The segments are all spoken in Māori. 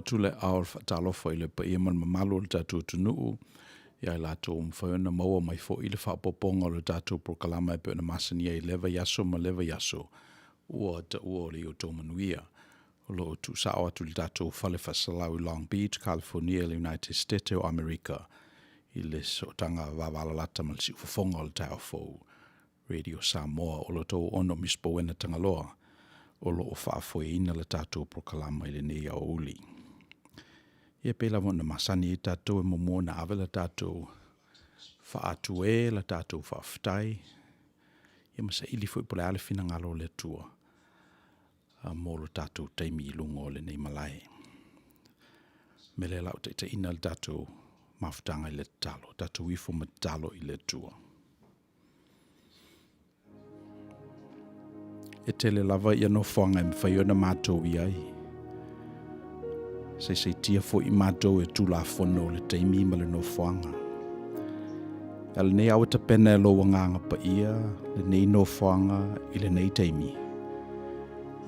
Tule aur fatalofa ile pa ia man mamalo le tatu tunuu ia i latou mawhaiona maua mai fo ile whaapoponga o le tatu prokalama e pe na masani ai leva yaso ma leva yaso ua ta ua le Outou Manuia o lo tu sao atu le tatu whale whasalau i Long Beach, California, le United States o America i le sotanga wawalalata ma le si ufafonga o le tau fo Radio Samoa o lo tau ono Misipouena Tagaloa o lo o whaafoeina le tatu prokalama i le nei au uli. Ia pela mo na masani i tātou e momo na awe la tātou whaatu e, la tātou whaaftai. Ia masa ili fwoi pole ale fina ngalo le tua. Mō lo tātou taimi i lungo le nei malai. Mele lau te ina le tātou mawhtanga i le talo. Tātou ifo matalo i le tua. E tele lava ia no whanga e mwhaiona mātou i ai. Se tia fo i mātou e tūla whono le teimi ma le no whanga. Al nei au ta pena e lo wanganga pa ia, le nei no whanga i le nei teimi.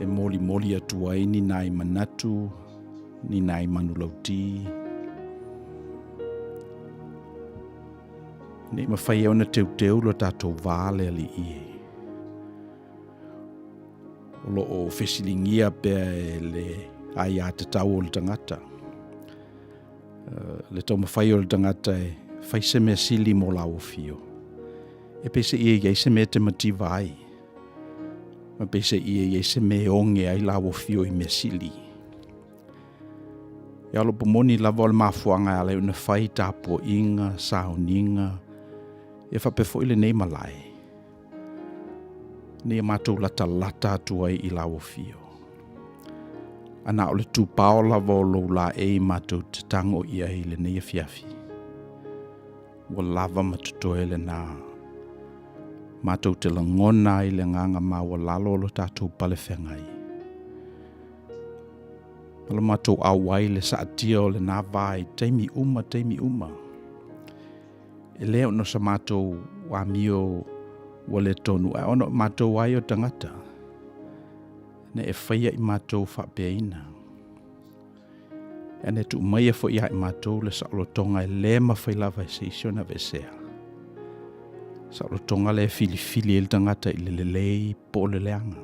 E moli atua ai ni nai manatu, ni nai manulauti. Nei mawhai au na teu lo tātou vāle ali i. O lo o whesilingia pia e le ai a te tau o le tangata. Le tau mawhai o le tangata e whai se mea sili mo lau o fio. E pese ia iei se mea te mati vai. Ma pese ia iei se mea onge ai lau o fio i mea sili. E alo pomoni lava o le mafuanga ale una whai tapo inga, saoninga. E whapefo ile nei malai. Nei mātou lata tuai i lau o fio. Ana o le tūpao lava o lou la e mātou te tango ia i le nei fiafi. Wa lava matutoe le nā. Mātou te langona i le nganga mā wa lalo lo tātou pale whengai. Ala mātou awai le saatia o le nā vai, teimi uma. E leo no sa mātou wa mio wa le tonu, e ono mātou wai o tangata. Ne e whaia i mātou whapeina. Ane tu mai fo ia matou le saolotonga le mawhailava se isiona vesea. Saolotonga le fili el tangata i le lei po le leanga.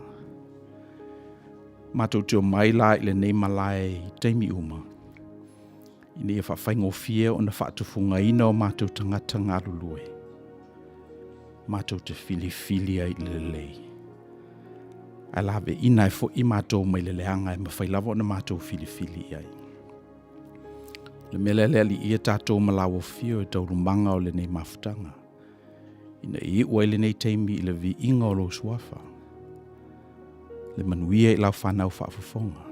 Matou teo mai la i le nei malai i teimi uma. I ne whawhaingo fia o na whaatufunga ina o matou tangata ngā lulue. Matou te fili ai le lei. A lawe ina e fo i matou mai le leanga e mawhailava o na matou fili ai. Le melele ali ia tātou malawo fio e taurumanga o le nei mafutanga. Ina i ua i le nei teimi i le vi inga o lo suafa. Le manuia i lau whanau whaafafonga.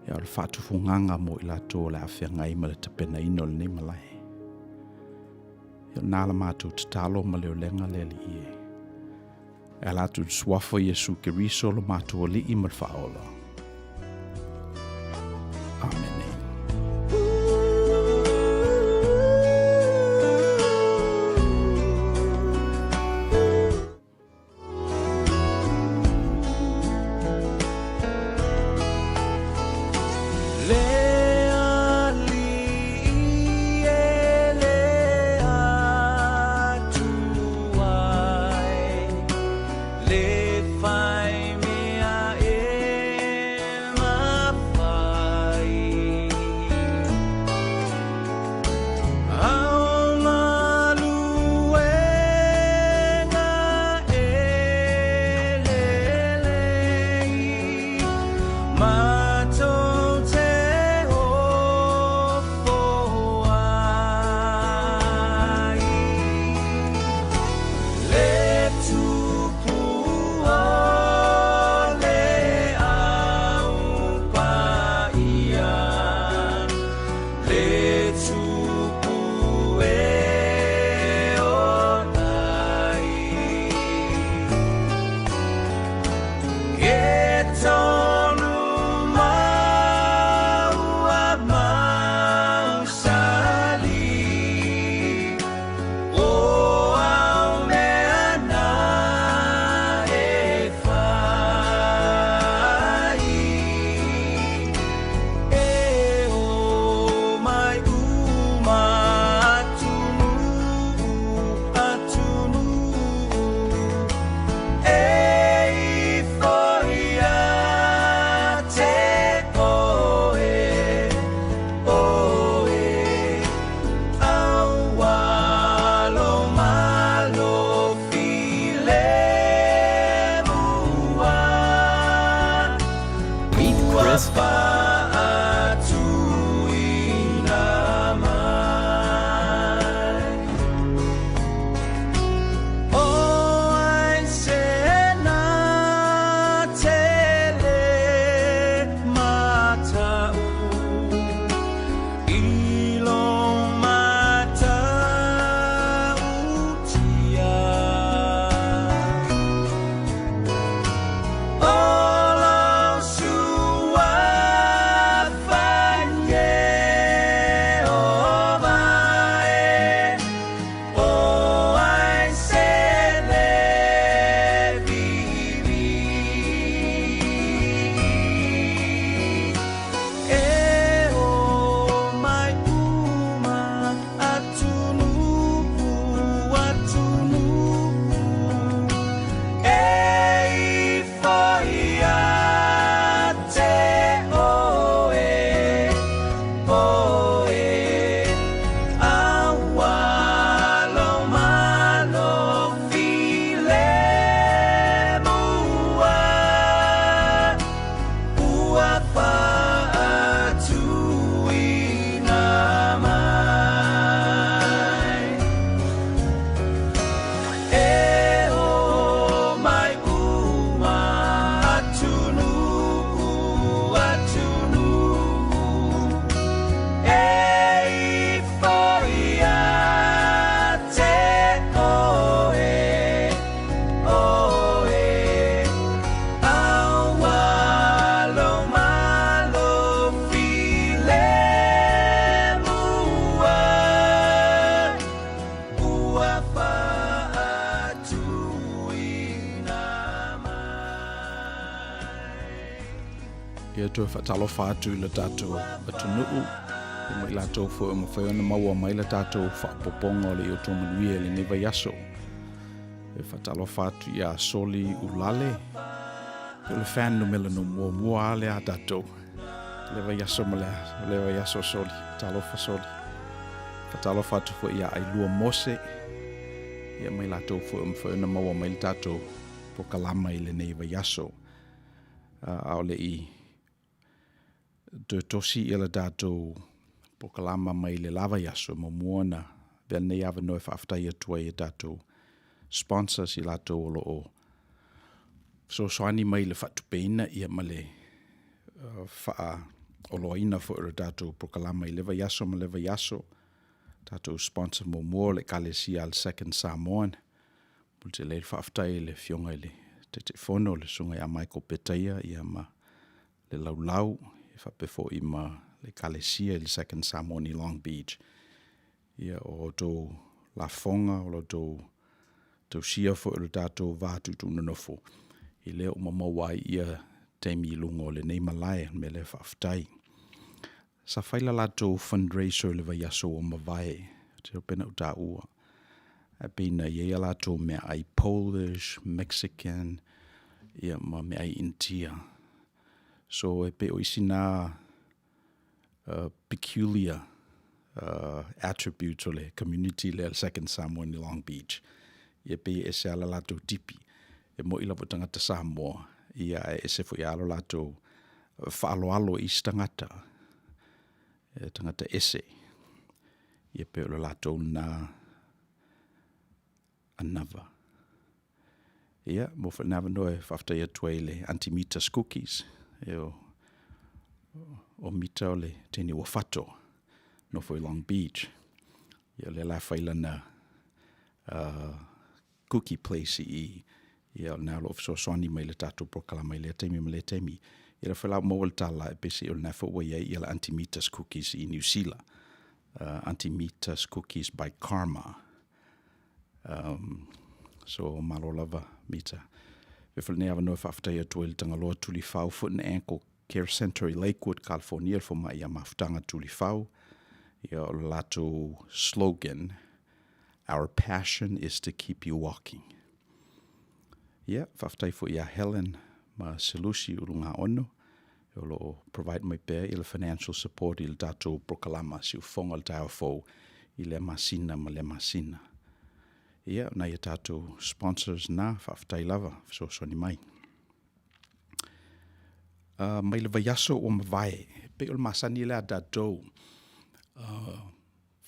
Ia o le whaatufunganga mo i la tō le awhia ngai ma le tapena ino le nei malai. Ia nāla mātou te talo ma leo lenga le li ie. Ia la tu suafa Yesu ke riso lo mātou li i mal whaola. Amen. Fai mea e ma fai Ia tue whatalofa atu I le tātou atunuu. E mai lātou fo e mawhaiona maua mai le tātou whaapoponga o le Outou Manuia le neva yaso. E whatalofa atu ia soli ulale. Pe le whanu mele no mua ale a tātou. Leva yaso malea, leva yaso soli, talofa soli. Whatalofa atu fo ia ai lua mose. Ia mai lātou fo e mawhaiona maua mai le tātou po kalama I le neva yaso. Ao le I te tosi I le tātou po kalama mai le lava yaso mo muona vel nei ava no whaaftai atua I tātou sponsors I lātou o lo o. So soani mai le whatupeina ia ma le wha o loina fo le tātou po kalama I leva yaso ma leva yaso. Tātou sponsor mo mua le kalesia al second Samoan. Pulte le whaaftai le fionga le te fono le sunga ia Michael Petaia ia ma le laulau I whapefo I ma le kalesia le second Samoan I Long Beach. Ia o tō la fonga o tō sia fo le tātou vātutu nanofo. I leo mamawai ia teimi lungo le nei malai me le whaaftai. Sa whaila lātou fundraiser le vaiaso o mawai. Te pena uta ua. A pina ia lātou mea ai Polish, Mexican, ia ma mea ai India. So e pe o isi nā peculiar attributes o le community le second Samoan I Long Beach. Ia pe e se ala lātou tipi. E mo ila po tangata Samoa. Ia e se fo I alo lātou whaaloalo I tangata. E tangata ese. Ia pe o le lātou nā anava. Ia, mo whanava noe whaftai atua I le anti-mitas cookies. E o mita o le teni ua whato. No fo I Long Beach. Ia le la whailana cookie place I. Ia nā lo so soani mai le tātou prokalama I le teimi ma le teimi. Ia la whaila mo le tala e pese o le nafa ua ia I le anti-mitas cookies I New Zealand. Anti-mitas cookies by Karma. So malo lava mita. Whewhile ne awa noe whaftai atua I le Tagaloa tuli whau Foot and Ankle Care Center I Lakewood, California. Fo mai ia mawhtanga tuli whau. Ia o lato slogan, our passion is to keep you walking. Ia, whaftai fo ia Helen ma Selusi urunga ono. Ia lo provide mai pēr I le financial support I le tātou prokalama si ufonga le tāo fo I le masina ma le masina. Ia, na ia tātou sponsors na whaftai lava, so ni mai. Mai le vaiaso o mawai, pe o le masani le a tātou,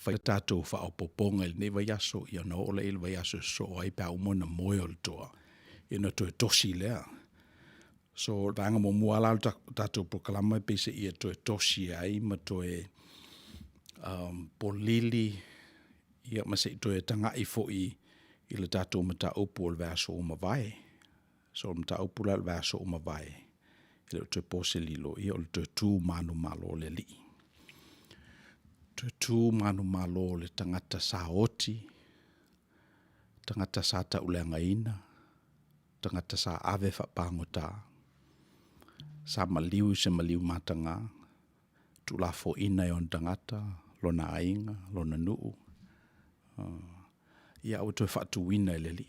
whai tātou whaopoponga le ne vaiaso, ia no ole le vaiaso so ai pā umona moe o le toa, ina toi tosi lea. So, ranga mo muala tātou prokalama pe se ia toi tosi ai, ma toi polili, ia ma se toi tanga I fo I le tātou mata upu o le vaso o mawai. So, mata upu le vaso o mawai. Ile o te pose lilo, ia o le te tū manu malo le li. Te tū manu malo le tangata sa oti, tangata sa ta uleanga ina, tangata sa ave whapangota, sa maliu se maliu matanga, tu la fo ina yon tangata, lona ainga, lona nuu. Ia o te whatuina le li.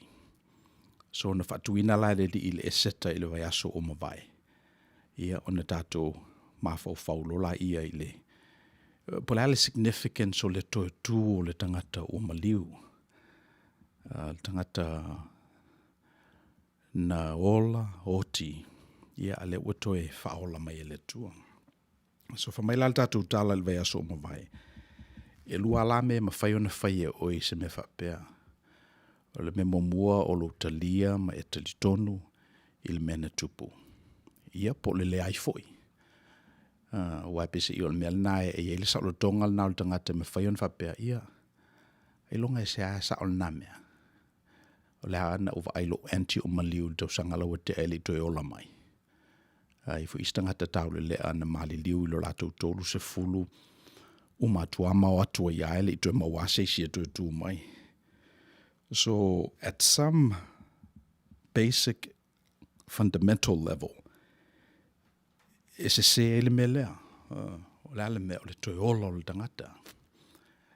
So na whatuina la le li I le eseta I le vaiaso o mawai. Ia o na tātou mawhau whaulola ia I le. Pola le significance o le toi tū o le tangata o maliu. Tangata na ola oti. Ia ale ua toi whaola mai le tua. So whamaila le tātou tāla le vaiaso o mawai. E lua la me ma whaiona whaia oi se me whapea. O le me momua o lo talia ma e talitonu I le mena tupu. Ia po le ai foi. Wai pese I o le mea nae e ele sa o le tonga le nao le tangata me whaion whapea ia. E longa e se a sa o le namea. O le haana o ailo anti o maliu tau sangala wa te ele toi ola mai. I fu istangata tau le lea na mali liu ilo lato tolu se fulu. Umatuama o atua ia ele toi mawase si e toi tu mai. So at some basic fundamental level, e se ele me lea. O le ale mea o le toi ola o le tangata.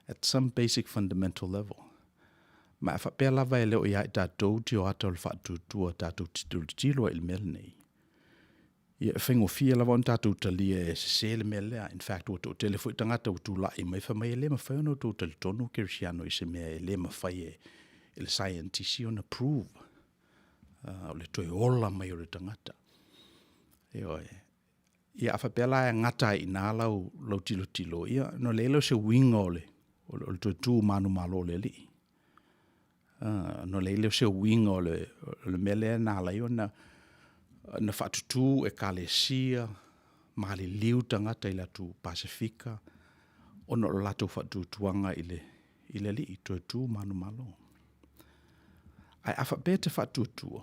At some basic fundamental level. Ma fa pe lava ele o ia tatou ti o ata o le faatutua tatou tilo ele mele nei. Ia whengo fia lava on tatou talia e se ele me lea. In fact, o tō telefo i tangata o tū lai mai wha mai ele ma whai ono tō tali tonu kirisiano i se mea ele ma whai e le scientisi on approve. O le toi ola mai o le tangata. Ia whapela e ngata i nā lau tilo. Ia no leilo se winga o le toi tū manu malo le li. No leilo se winga o le mele nā lai o na whatutu e Kalesia, mali liu tangata i latu Pasifika, ono o latu whatutuanga i le li, toi tū manu malo. Ai awhapete whatutua,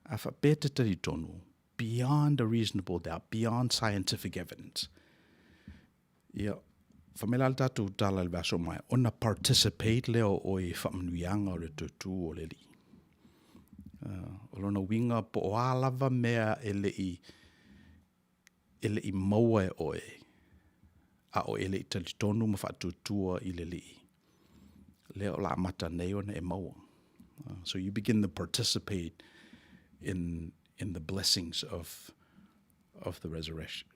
awhapete taritonu, beyond a reasonable doubt, beyond scientific evidence. Ia, whamela al tatu tala le vaso mai, ona participate leo o i whamanuianga o le toi tū o le li. O lona winga po o alava mea ele i maua e oe. A o ele I talitonu ma whatutua I le li. Leo la mata nei ona e maua. So you begin to participate in the blessings of the resurrection.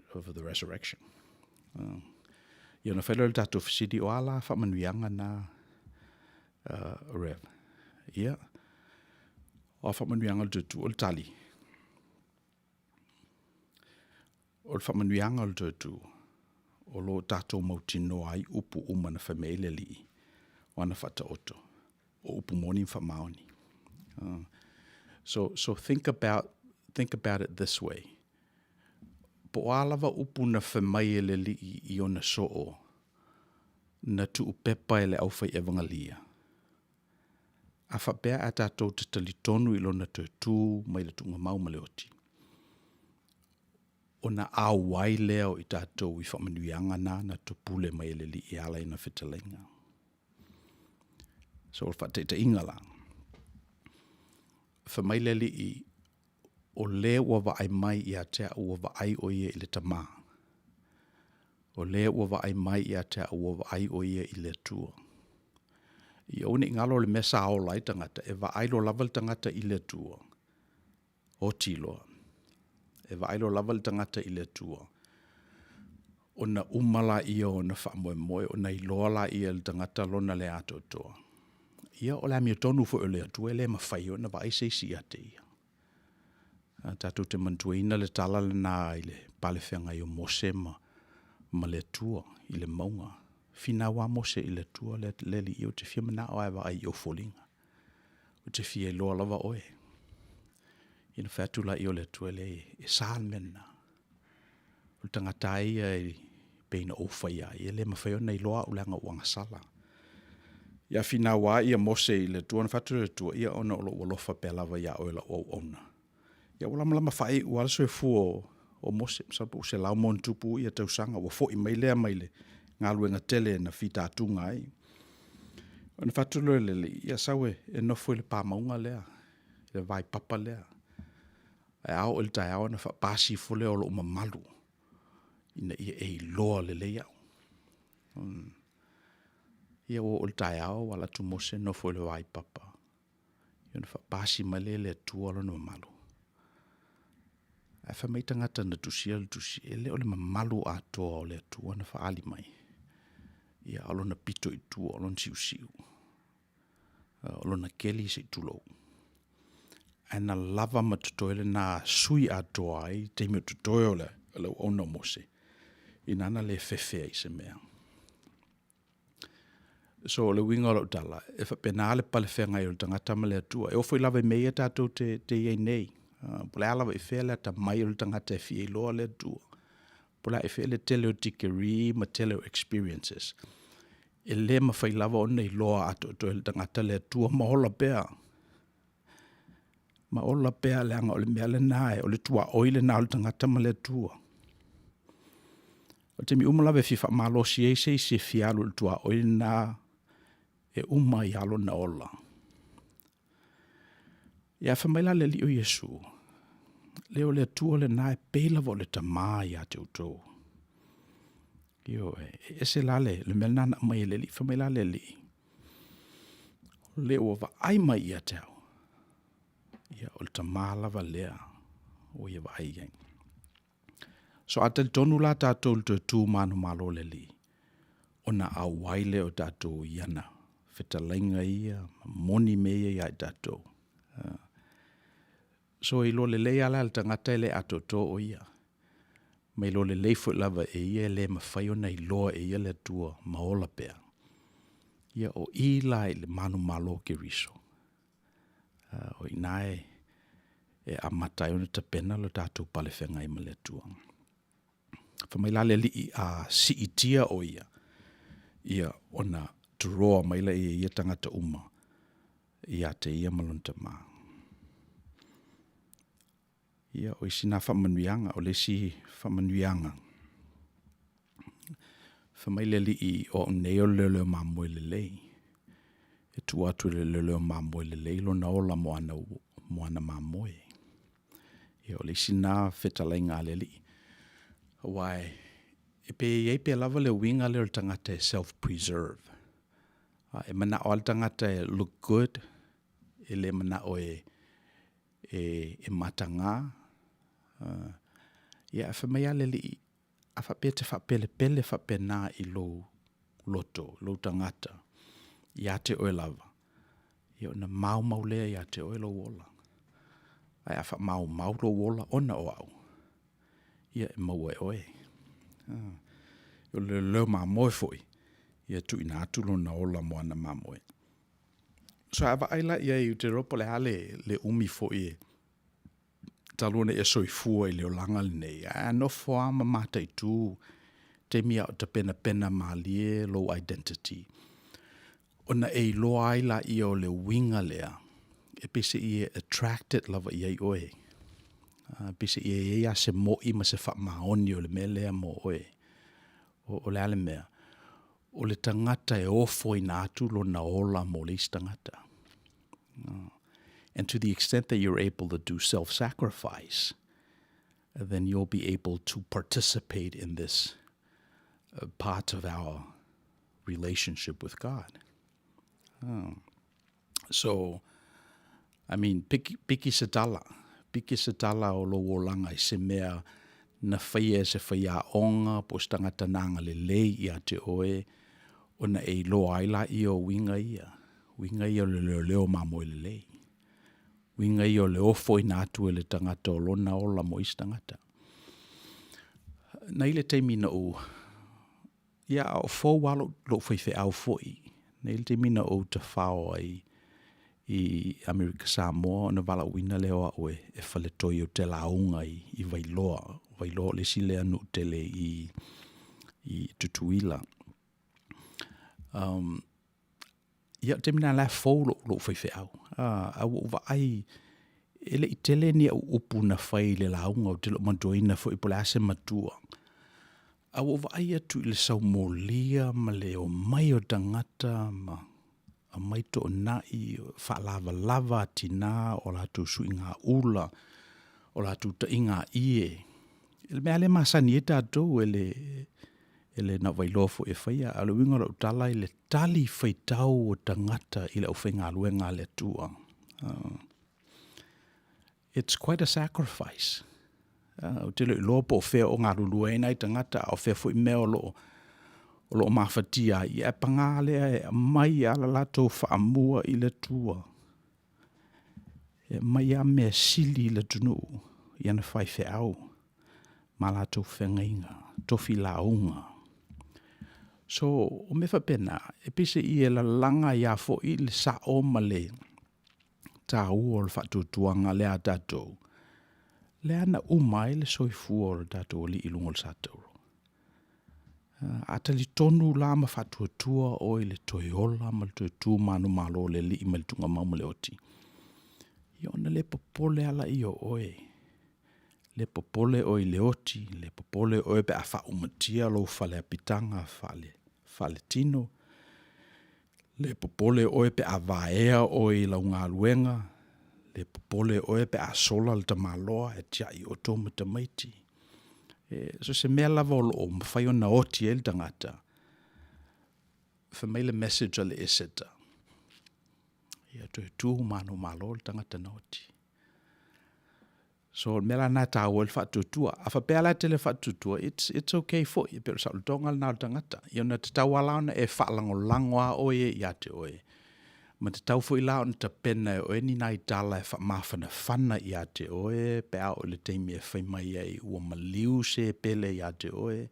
Ia na whaelua le tatu whisidi o ala whamanuianga na Rev. Ia. O whamanuianga le tutu o le tali. O le whamanuianga le tutu o lo tatou mautino ai upu umana whamele li wana whata oto o upu moni whamaoni. So think about it this way. Po alava upu na whamele li I ona soo na tu upepa ele au whai evangalia. A whapea a tātou te talitonu I lona te tū mai le tunga mau maleoti. O na awai leo I tātou I whamanuianga na to pule mai le li I ala ina whitalenga. So o whate te inga la. Whamai le li I o le ua ai mai I a tea ua ai o ia I le tamā. O le ua ai mai I a tea ua ai o ia I le tua. I one ngalo le mesa o lai tangata e va ailo laval tangata I le tua. O tilo. E va ailo laval tangata I le tua. O na umala ia o na whamoe o na iloa la ia le tangata lona le ato toa. Ia o le amia tonu fo o le atua le mawhai o na va aise si ate ia. Tatu te mantuina le tala le nā I le palewhenga I o Mose ma le tua I le maunga. Fina wa Mose I le tua le li I o te fia mana o awa ai o folinga. O te fia loa lava oe. Ina whatula I o le tua le e sāl mena. O tangata ia I peina o whaia. Ia le mawhaio nei loa ulanga uanga sala. Ia fina wa ia Mose I le tua na whatu le tua. Ia ona o lofa pe lava ia oela o ona. Ia wala malama whai uala soe fu o Mose. Sapu se lau mon tupu ia tausanga. Wa fo I mailea maile. Ngā luenga tele na whita atunga ai. Ona whatulo lele, ia sawe e nofo I le pāmaunga lea. Le vai papa lea. E ao il tai ao na whapasi fole o lo mamalu. Ina ia e loa lele iau. Ia o il tai ao wala tu Mose nofo le vai papa. Ia na whapasi male le tua lo na mamalu. E whamaitangata na tusia le tusia. Ele o le mamalu atoa o le tua na whaali mai. Ia alona pito I tua, alona siu. Alona keli se tulou. Ana lava matutoele na sui atoa ai, teime tutoe le ona Mose. Inana le fefea I se mea. So le winga o tala, e whapena le palewhenga I o tangata ma le atua. E ofo I lava mea tātou te iei nei. Pole alava I whea le ta mai o tangata e fie loa le atua. Pula e fele tele o tikeri ma tele o experiences. E le ma whai lava o nei loa ato to el tangata le tua ma ola pea. Ma ola pea le anga o le mea le nae o le tua oile na o le tangata ma le tua. O te mi umalawe fifa malo si e se fialo le tua oile na e uma I alo na ola. Ia whamaila le li o Yesu. leo le tua le nae pela vo le tamā ia te Outou. Io e se lale, le melnana mai le li, whamai lale li. Leo wa ai mai ia te au. Ia o le tamā lava lea, o ia wa ai iai. So atel tonu la tātou le tū manu malo le li. Ona au waile o tātou iana. Whetalainga ia, moni mea ia i tātou. So i lo le lea la le tangata le ato tō o ia. Mai lo le leifo lava e ia le mawhai ona i loa e ia le tua maola pea. Ia o i lai le manu malo ke riso. O i nae e amatai ona ta pena lo tātou pale whenga i male tua. Whamai lale li a si itia o ia. Ia ona turoa maila i ia tangata uma. Ia te ia malunta maa. Ia o isina whamanuianga, o le si whamanuianga. Whamaile li i o neo leo mamoe le lei. E tu atu le leo mamoe le lei, lo na ola moana mamoe. Ia o le isina whetalainga le li. Wai, e pe lava le winga le tangata e self-preserve. E mana o al tangata e look good, e le mana o e matanga. Ia whamai ale li a whapele whapena i lo loto, lo tangata. Ia te oe lava. Ia ona mau lea ia te oe lo wola. Ai a wha mau lo wola ona o au. Ia e mau e oe. Ia le leo mamoe foi. Ia tu ina atulo na ola moana mamoe. So ava aila ia i te ropo le hale le umi foi e. Talone e soifua i leo langa le nei. A no foa mamata i tu. Te mia o te pena malie low identity. Ona e loa aila i o le winga lea. E pese i e attracted lava i ai oe. Pese i e ia se mo i ma se wha maoni o le mea lea mo oe. O le ale mea. O le tangata e ofo i na atu lo na ola mo le isi tangata. And to the extent that you're able to do self-sacrifice, then you'll be able to participate in this part of our relationship with God. So, I mean, piki se tala o lo wolanga I se mea na whaia se whaia onga po stangata nanga le lei ia te oe o na e lo aila I o winga ia o le leo mamoe le lei. Winga I o le ofo I nātu e le tangata o lona ola mo isi tangata. Nei le teimina o, ia o fō walo lo whaiwhi au fōi. Nei le teimina o te whao ai I Amerika Samoa, na wala wina leo a oe e whale toi o te launga I wailoa le sile anu tele I tutuila. Ia teimina la fō lo whaiwhi au. Au wa ai ele I tele ni au upu na whai le launga o te lo mandoina fo I pole ase matua. Au wa ai atu I le sau molia ma le o mai o tangata ma a mai to nai wha lava tina o la tu su inga ula o la tu ta inga ie. Ele mea le masani e tātou ele na wailofo e whaia alo winga la utala I le tali whaitau o tangata I le uwhenga luenga le tua. It's quite a sacrifice. O te le lopo o whea o ngā ruluena I tangata o whea fo I mea o lo mawhatia I e pangalea e mai ala lato whaamua I le tua. E mai a mea sili I le tunu I ana whai wheau. Ma lato whengainga, tofi launga. So, o me whapena, e pise I e la langa ia fo I le sa o male tā ua o le whatutuanga le a tātou. Le ana umai le soifua o le tātou li I lungo le sātou. Ata li tonu la ma whatuatua o I le toiola ma le toitu manu malo le li I ma le tunga mamu le oti. I ona le popole ala I o oe. Le popole o I le oti, le popole o pe a whaumatia lo whale apitanga whale tino. Le popole o pe a vaea o I la unga luenga, le popole oe pe a sola le tamaloa e tia I Outou ma tamaiti. So se mea lava o mawhai o na oti le tangata. Whamai le message le eseta. Ia tu manu malo le tangata na oti. So mela na tawa le whatutua. A whapea la te le whatutua, it's okay for you. Pero sa utonga le nao tangata. Ia na te tawa launa e whaalango langoa oe ia te oe. Ma te tau fo I launa ta pena oe ni nai tala e whamawhana whana ia te oe. Pea o le teimi e whaimai ai ua maliu se pele ia te oe.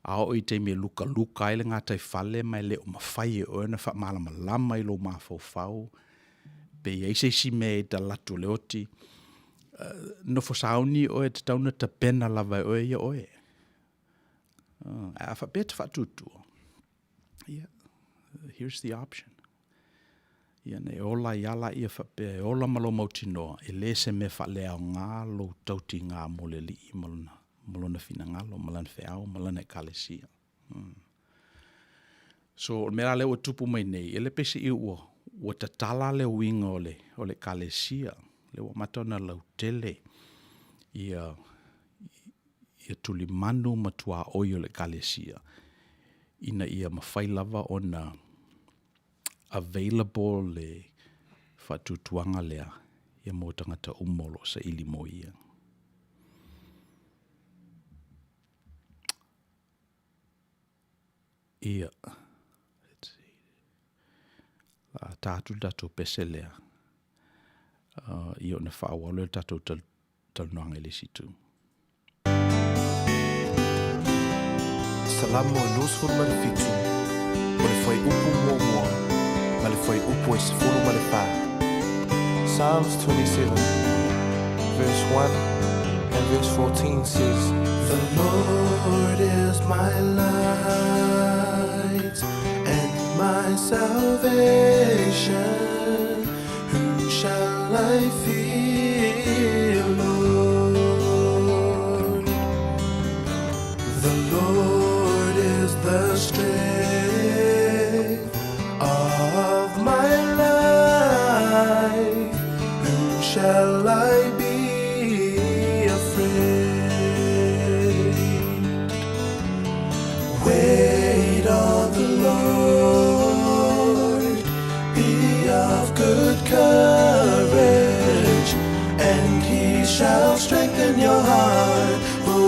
A o I teimi e luka ele ngātai whale mai le o mawhai e oe na whamalama lama I lo mawhau. Pe ia si me ta latu le oti. No fosauni oe te tauna ta pena lava oe ia oe. A whapea te whatutua. Yeah, here's the option. Ia ne ola iala ia whapea, ola malo mautinoa, e le se me whalea o ngā lo tauti ngā mole li I malona fina ngalo, malana whiao, malana kalesia. So, mera leo tupu mai nei, ele pesi I ua tatala leo winga ole kalesia, leo matona lau tele, ia tuli manu matua oi ole kalesia, ina ia mawhai lava ona available le whatutuanga lea, ia mo tangata umolo sa ili mo ia. Ia, let's see. Tātu dato pese lea. Ia na whaawalo dato talnoanga le situ. Salamo nos forma le fitu. Ole foi upu mua. Male foi upu e sefulu male fa. Psalms 27, verse 1 and verse 14 says, The Lord is my light and my salvation. Whom shall I fear, Lord? The Lord is the strength of my life. Whom shall I be afraid? Wait on the Lord, be of good courage, and He shall strengthen your heart.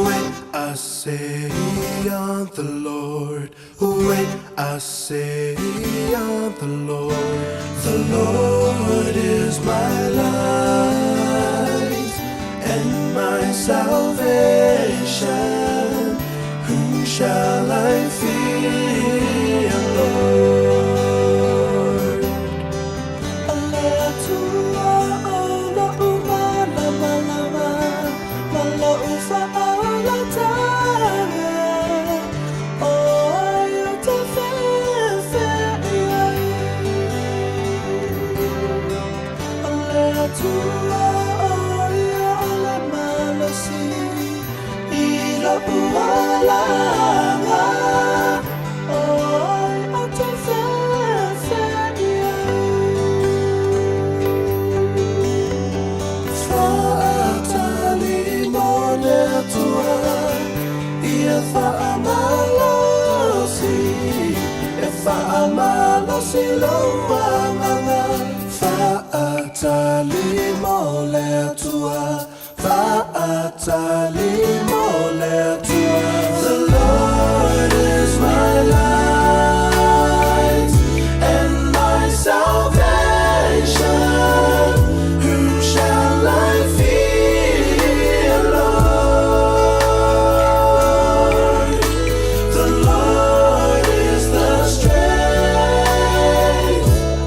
Wait, I say on the Lord. Wait, I say on the Lord. The Lord is my light and my salvation. Whom shall I fear, Lord? Aleatua ala umala malama, mala ufa ala tanga. Oh, te fefe iai. Aleatua ala malasi, ila ualanga. Oh, te fefe iai. Fa'atali monetua, ia fa'amalosi, e fa'amalosi loa manga. Fa'atali monetua, fa'atali monetua. The Lord is my light and my salvation. Whom shall I fear, Lord? The Lord is the strength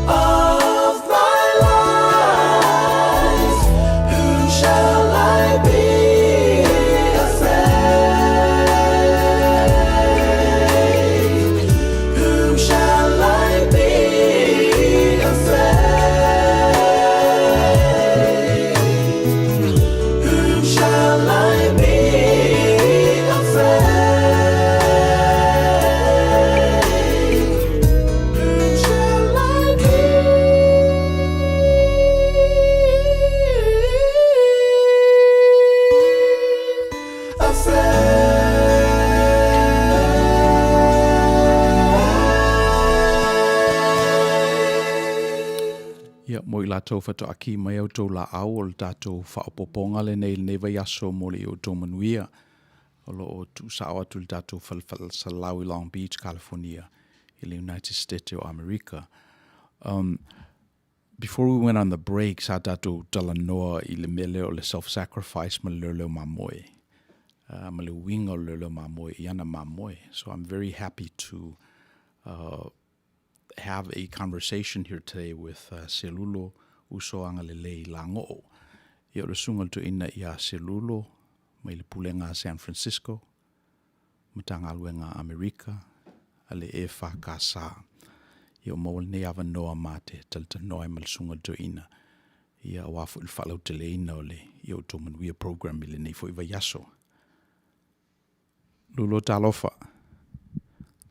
of my life. Whom shall I be afraid? mo I latou fatoaki mai Outou la au o le tatou whaopoponga le nei neva yaso mo le Outou Manuia. O lo tu sao atu le tatou Salau Long Beach, California, in the United States of America. Before we went on the break, sa tatou talanoa I le mele o le self-sacrifice ma lelo mamoe. Ma le winga o lelo mamoe, iana mamoe. So I'm very happy to have a conversation here today with Selulo usoanga lelei Lagoo. Ia le sungal tu ina ia Selulo mai le pulenga San Francisco, matagaluenga Amerika, ale e whakasa. Ia mawal ne ava noa mate taltanoa ma le sungal tu ina. Ia wafu il whalau tele ina o le ia Outou Manuia program ile nei fo iwa yaso. Lulo talofa,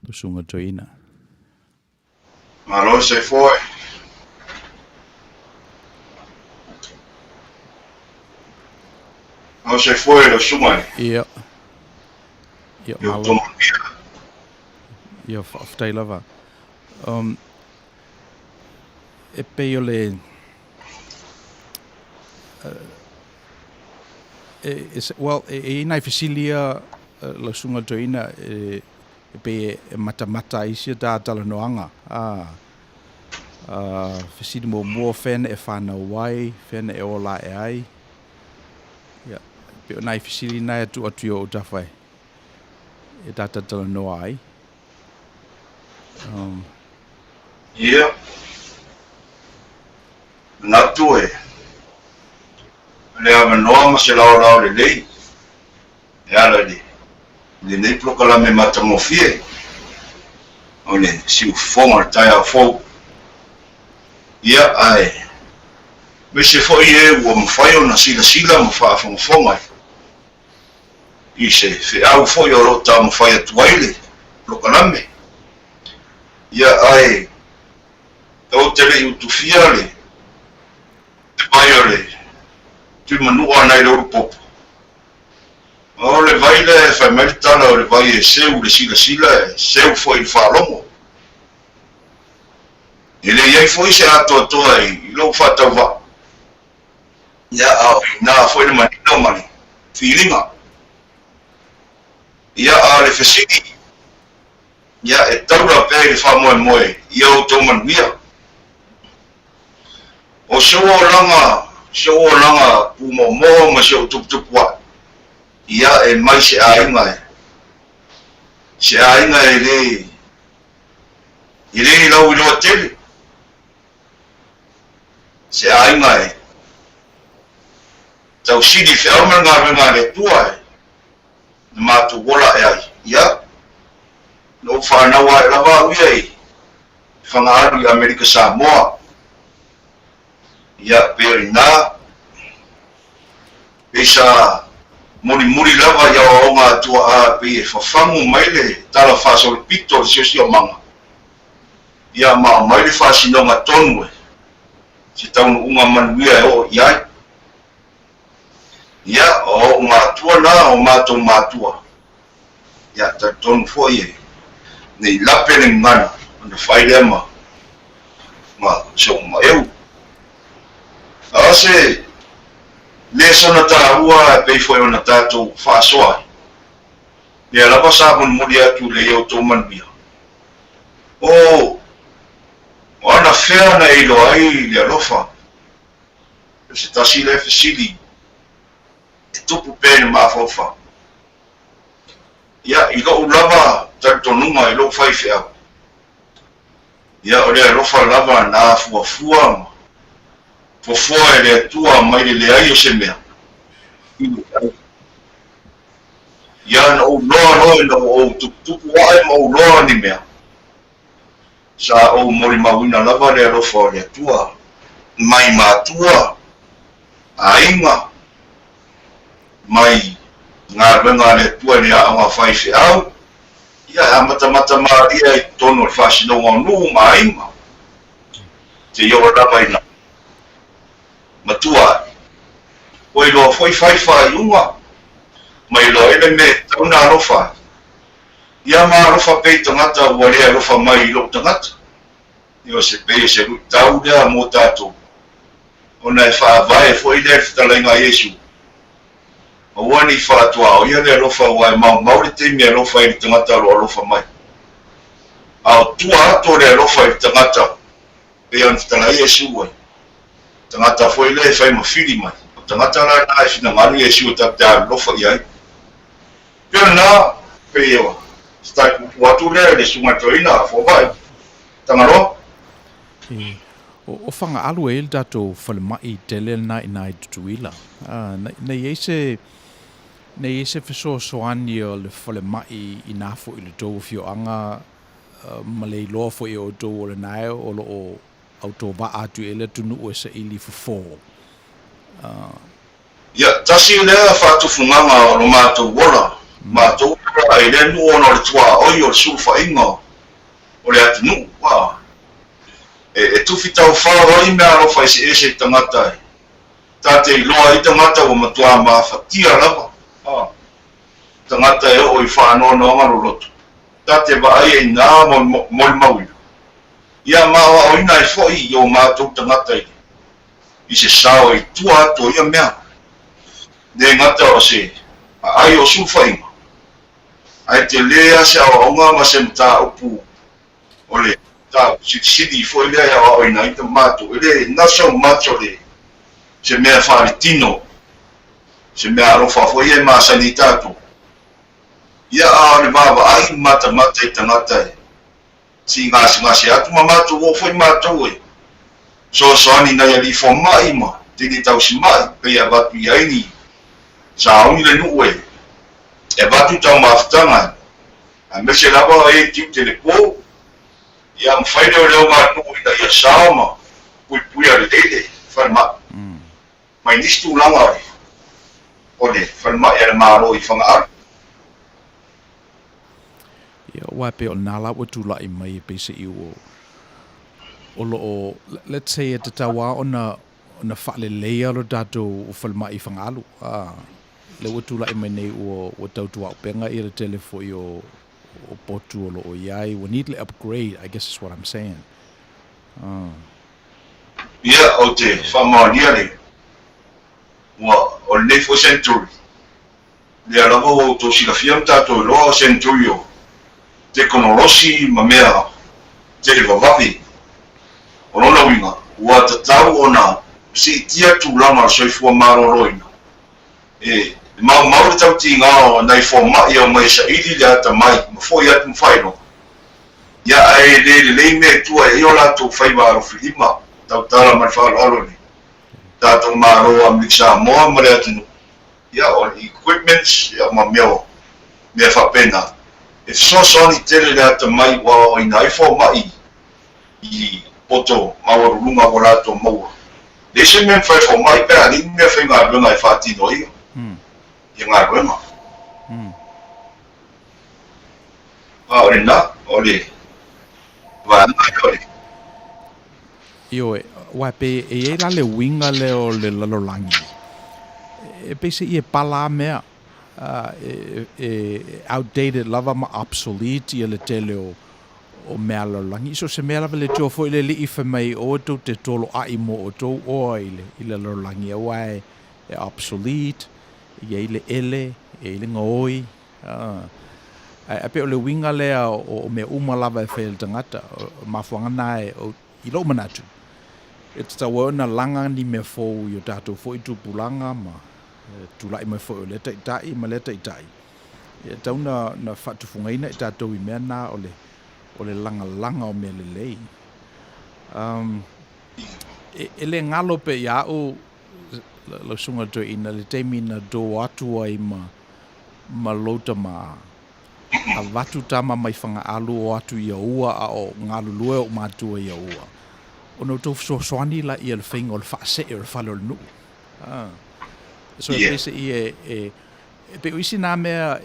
le sungal tu ina. Malo se foi. Malo se foi lo sumai. Ia. Ia malo. Ia whaftai lava. E pei o le... well, e nai fisilia lo sunga toina e pe mata isia da talanoanga. Fisidi mo fene e whana wai, fene e ola e ai. Ia, pe o nai fisili nai atu o tawhai. E tata talanoa ai. Ia. Natu e. Le ava noa ma se lao le lei. E ala li. Le nei prokala me matamofie. O le siu fonga tai a fou. Ia ai. Me se foi e ua mawhai o na sila mawhaafonga. I se au foi o rota mawhai atuaile. Prokala me. Ia ai. Tau tele utufia le. Te vai o le. Tu manua nei loro popo. O le vai le fai meritala o le vai e seu le sila e seu foi il whaalongo. E le iei foi se ato atoa I lo whatau wa. Ia au nā foi le manino mani. Whiringa. Ia a le whesini. Ia e taura pēi le wha moe. Ia Outou Manuia. O seo langa pumomo ma seo tuputua. Ia e mai se ainga e. Se ainga e le. I le lau I loa tele. Se ainga e. Tau sidi whiauma ngā le tua e. Mātu wola e ai. Ia. No whanawa e lawa uia e. Whangaaru I Amerika Samoa. Ia peri nā. Pesa muri lava ia o ngā tua a pe e whawhangu mai le tala whasole pito le sio manga. Ia maa mai le whasinonga tonu e. Si taunu unga Manuia e o iai. Ia o ngā tua nā o mātou mātua. Ia ta tonu foi e. Nei lape le ngana. Ana whaile ma. Ma so ma eu. Ase le sona tāua e pei foi ona tātou whaasoa. Le alapa sāpun muri atu le Outou Manuia. O ana whea na ilo ai le alofa. Se tasi le whesili. E tupu pēne mawhawha. Ia I lo ulava tartonunga I lo whai whea. Ia o le alofa lava nā fuafua. Fofua e le atua mai le ai o se mea. Ia na o loa e na o tupu wae ma o loa ni mea. Sa o mori mawina lava le alofa o le atua. Mai mātua. Ainga. Mai ngā renga le atua le aonga whai se au. Ia mata maria I tono le whasinonga nu ma ainga. Te iora lava ina. Matua. Oi lo foi whai unga. Mai lo ele me tauna alofa. Ia ma alofa pei tangata ua lea alofa mai I lo tangata. Ia se pei se tau lea mo tātou. ona e whaavae fo i le whitalainga Iesu. O wani whaatua o ia le alofa wai mauri te mi alofa i tangata lo alofa mai. Ao tua ato le alofa i tangata e an whitalai Iesu wai. Tangata fo i le whai mawhiri mai. O tangata la na e whina nganu Iesu o tapte alofa i ai. Pia na pe ewa. Stai kupu atu le sumatoina fo vai. Tagaloa. O whanga alu e il dato whalemai tele na ina i tutuila. Nei ese wheso soani o le whalemai i nafo i le tau fio anga ma le iloa fo i o tau o le nae o lo o Outou wa atu e le tunu o sa ili fo. Ia, tasi lea whaatufunganga o lo mātou wala. Mātou wala e le nu ono le tua oi o le sulfa inga o le atinu. E tufi tau whaaroi mea rofa i se tangata e. Tate i loa i tangata o matua maa whatia lava. Tangata e o i whaanono angaro loto. Tate wa ai e nā moi maui. Ia maa o ina e fo i o mātou tangata i. I se sao i tua ato ia mea. Ne ngata o se ai o sulfa inga. Ai te lea se awa onga ma se mta upu o le. Ta sidi foi le ya o ina ita mato ele naso macho le se me fa tino se me aro fa foi e ma sanitato ya a le baba ai mata ita ngata si ngas atu mato wo foi mato e so ani na ya li fo mai ma te tau si mai pe ya batu ya ini sa oni le nu e batu tau maftanga a me se lava e ti telepo ia mwhaere o leo mātu ina ia saoma pui a le leile whanma mai nistu langa o le whanma e le māro i whanga aru Ia wape o nala wa tula i mai pe se i o lo o let's say te tawa ona whale leia lo dato o whalma i whanga alu le wa tula i mai nei o tautua o penga i le telefo i o potu o lo o iai, we need to upgrade, I guess is what I'm saying. Ia o te whamaunia le o le nei fo century le alava o to silafia mtato loa century o te konolosi ma mea te le vavapi o lona winga ua tatau ona si tia tūlanga soifua maroroina mau le tau tingao nei fo mai o mai sa ili le ata mai ma fo ia tum faino ia ai le me tua e ola to faiva ro filima tau tala mai fa alo ni tato maro a mixa mo ma le atinu ia o equipments ia ma meo me fa pena e so ni tele le ata mai wa i nai fo mai i poto ma o lunga ora to mo le se men fa fo mai pe ani me fa nga lunga fa tino ia ngā ruema. Ore nā, ore wāna ore. Io wape e la le winga le o le lalolangi. E pese i e pala mea outdated lava ma obsolete i le tele o mea lalolangi. So se mea lava le tō fo i le li i whamai o tō te tolo a i mo o tō o i le lalolangi. E wai e obsolete. Ia i le ele, e le ngoi. A pe o le winga lea o mea umalava e whael tangata, ma whangana e i lo manatu. E te tawa na langa ni mea fōu i o tātou fōi tūpulanga, ma tūlai mai fōi o leta i tai, ma leta i tai. E tau na whatufungaina i tātou i mea nā o le langa o mea le lei. E le ngalo pe ia o lo sunga to ina le temi na do atu ai ma lota ma a watu tama mai whanga alu o atu ia ua a o ngā lulue o mātua ia ua. O no tō soani la i le whainga o le whaase e le whalo le nuu. So e pese i pe o isi nā mea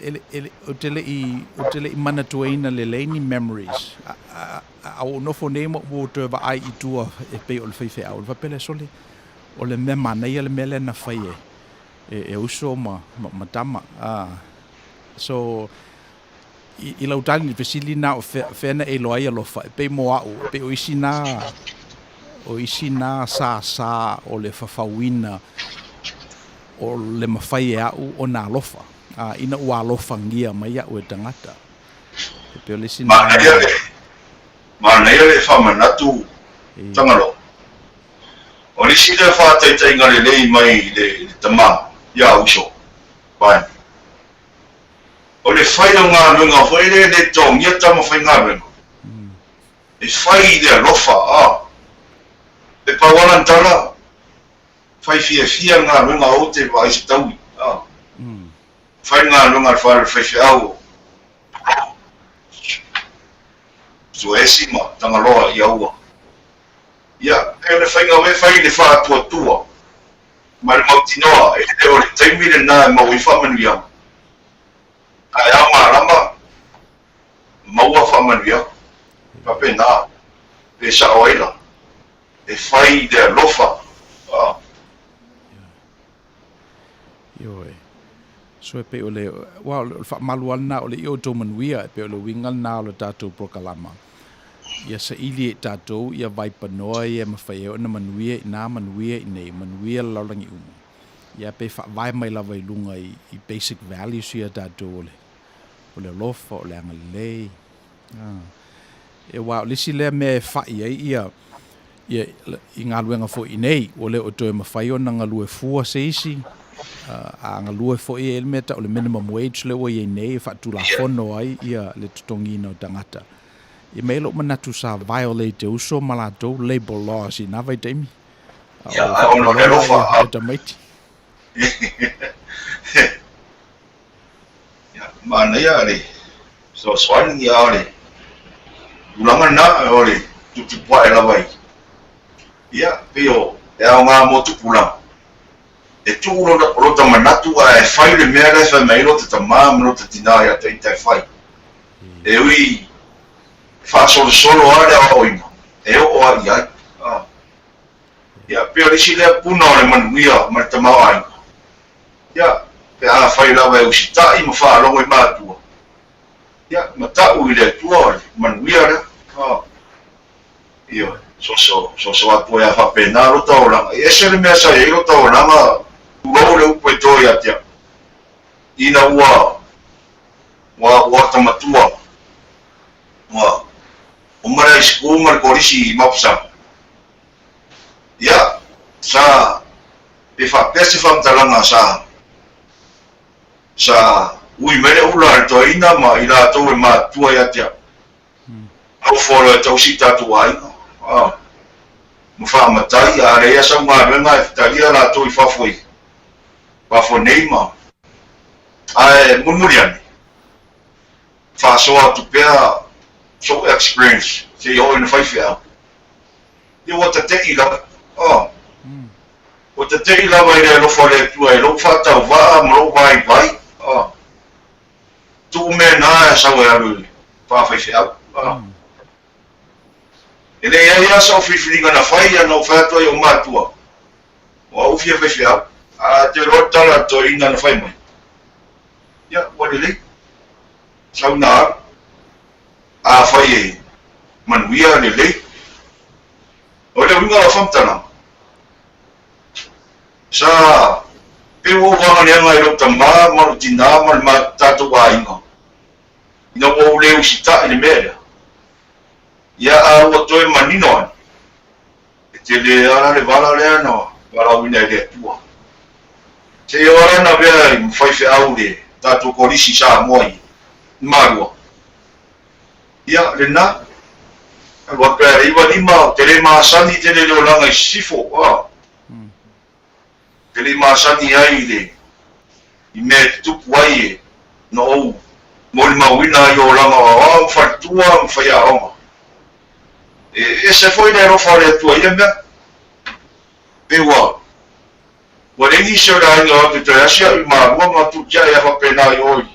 o tele i manatuaina le leini memories. A o nofo neimo o te wa ai i tua e pe o le whaiwhi au. Le wapele sole o le mea mana ia le mea le na whai e uso ma tama. So i lautani ni pesili na o whena e loa ia lofa. Pe mo au, pe o isi na o isi nā sā o le whawhawina o le mawhai e au o nā lofa. Ina ua lofa ngia mai au e tangata. E peo le sina... Mana ia le whamanatu Tagaloa. O le si le whātaitai ngare lei mai le tamā, ia uso. Pai. O le whai o ngā runga, whai le tōng, ia tama whai ngā runga. E whai le lofa, e pawalan tala, whai fia ngā runga o te wai se taui. Whai ngā runga le whai fia au. So esima, Tagaloa i aua. Ia, e le whainga we whai le whātua. Ma le mautinoa, e le o le taimi le nā e mau i whamanuia. Ai au mā rama, maua whamanuia. Pape nā, e sa oila. E whai le lofa. Ioe. So e pe o le, wow, le whamaluana o le Outou Manuia, e pe o le wingal nā o le tātou prokalama. Ia sa ili e tātou, ia vai panoa ia mawhai o na Manuia i nā Manuia i nei, Manuia laulangi umu. Ia pe vai mai lava i lunga i basic values ia tātou o le lofa, o le angalei. E wā, lisi lea mea e whai ai ia i ngā luenga fo i nei, o le o toi mawhai o na ngalue fua se isi, a ngalue fo i e meta o le minimum wage le o i nei, e whaatula fono ai ia le tutongina o tangata. I mei lo manatu sa violate uso malato labor laws i navai taimi. Ia, ono le lofa. E tamaiti. Ia, mana ia le. So swani ia le. Ulanga na o le tutupua e lawai. Ia, peo, e au ngā motu pula. E tūro rota manatu a e whai le mea le whai meiro te tamā mano te tina ia te itai whai. E ui solo ale a oina. E o a iai. Ia, peo risi lea puna o le Manuia ma le tamau ainga. Ia, pe a whai lawa e usitai ma whaalongo i mātua. Ia, ma tau i le tua o le Manuia le. Ia, so atu e a whapena rota o langa. I ese le mea sa e rota o langa urau le upo e toi atia. Ina ua tamatua. O mara i school mar korisi i mapsa. Ia, sa e whapese whamtalanga sa ui mele ula e toa ina ma i la tau e mātua i atia. Au wholo e tau si tatu ainga. Ma whaamatai a rea sa ngā renga e whitaria la tau i whafoi. Whafo neima. Ai munmuriani. Whasoa tupea so experience. Se i hoi na whaiwhea. Ia wata te i lawa. Wata te i lawa i rea lofa le tua e lo whatau waa ma lo vai. Tu me nā e sau e aru whawhaiwhea. E le ia sa o whiwhiringa na whai ana o whatua i o mātua. O au whia whaiwhea. A te rotala to ina na whai mai. Ia, wale le. Sau nā aru. A whai e Manuia le le. O le winga la whamtana. Sa pe o wanga neanga i rota maa maru tina ma le tātou wa inga. Ina o leo sita i le mea. Ia a ua toe manino ani. E te le ara le wala lea no, wala wina i le tua. Te e ora na vea i mwhaiwhe au le tātou korisi sa moai. Marua. Ia le nā. Alua pēra iwa lima, te le maasani te le leo langa i sifo. Te le maasani ai le. I mea te tupu ai e. No ou. Mo le mawina i o langa o mwhaitua mwhai a onga. E se foi le rofa le tua ia mea. Pe ua. Wa le ni se ora inga o te asia i marua ma tu kia e hawa pena i oi.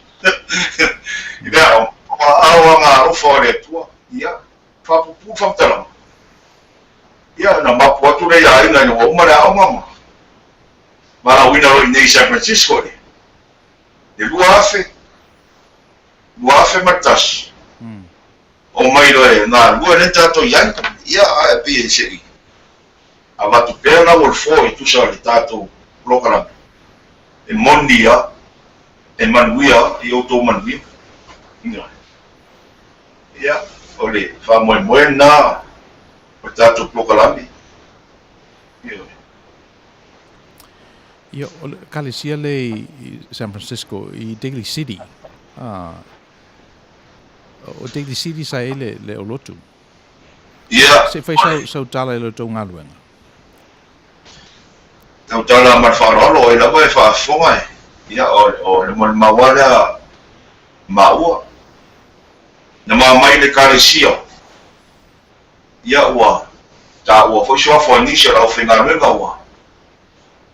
I mea o. Awa ngā rofa le tua. Ia. Whapupu whamtalanga. Ia, na mapu atu le ia inga ni wa umare au mama. Mara wina roi nei San Francisco le. Le lua afe. Lua afe matasi. O mai roe, nā lua ne tātou iai. Ia, ae pi e seri. Avatu pela o foi tu sa le tato program. E Manuia e Manuia e Outou Manuia. Ia, ole fa Misipouena o tato program. Ia, o kalesia le i San Francisco, i Daly City. O Daly City sa le o lotu. Ia, Se fai sau tala le tau ngaluenga. tau tala marwharolo e lawa e whaafonga e. Ia, o le mawara maua. Na mai le kalesia. Ia ua, ta ua foi sua foinisia lau whengaruenga ua.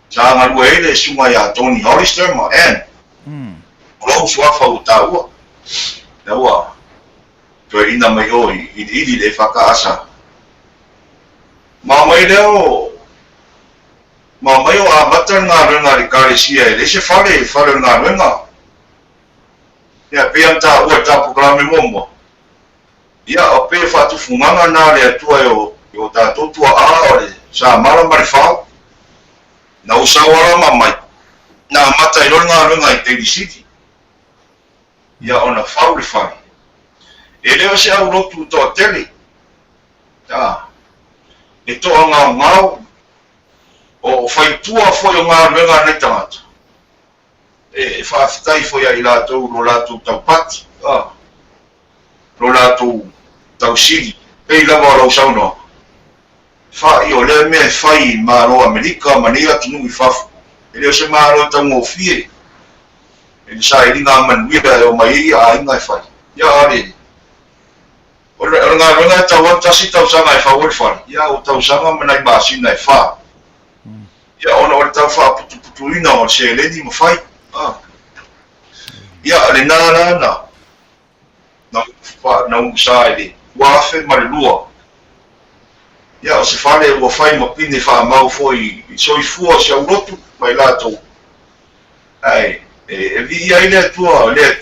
Sa ngalua ele sunga ia Tony Hollister ma en. Lau suafa o ta ua. Na ua, toi ina mai o i le whakaasa. Ma mai leo, ma mai o a mata ngā renga le kalesia e le se whare ngā renga. Ia pia ta ua ta programe momo. Ia o pe whatu funganga nā le atua e o ta totua a o le sa mara mare whao. Na usawara mamai. Na mata i ngā renga i Daly City. Ia ona whao le whare. E lewa se au lotu toa tele. Ta. E toa ngau. O whaitua foi o ngā renga nei tangata. E whaafitai foi a i lātou lo lātou tau pati. Lo lātou tau siri. Pei lava o lau saunoa. Whai o lea mea whai maro Amerika ma nei atu nui whafu. E leo se maro tau ngofie. E sa e ringa Manuia e o mai a inga e whai. Ia are. O ngā renga e tau antasi tau sanga e whau e whai. Ia o tau sanga manai māsina e wha. Ia ona o le tau wha putu ina o se ledi ma whai. Ia le nāna. Na sa e le. Wafe ma le lua. Ia o se whale ua whai ma pine wha mau foi i soifua se au rotu mai lātou. Ai, e vi ia i lea tua lea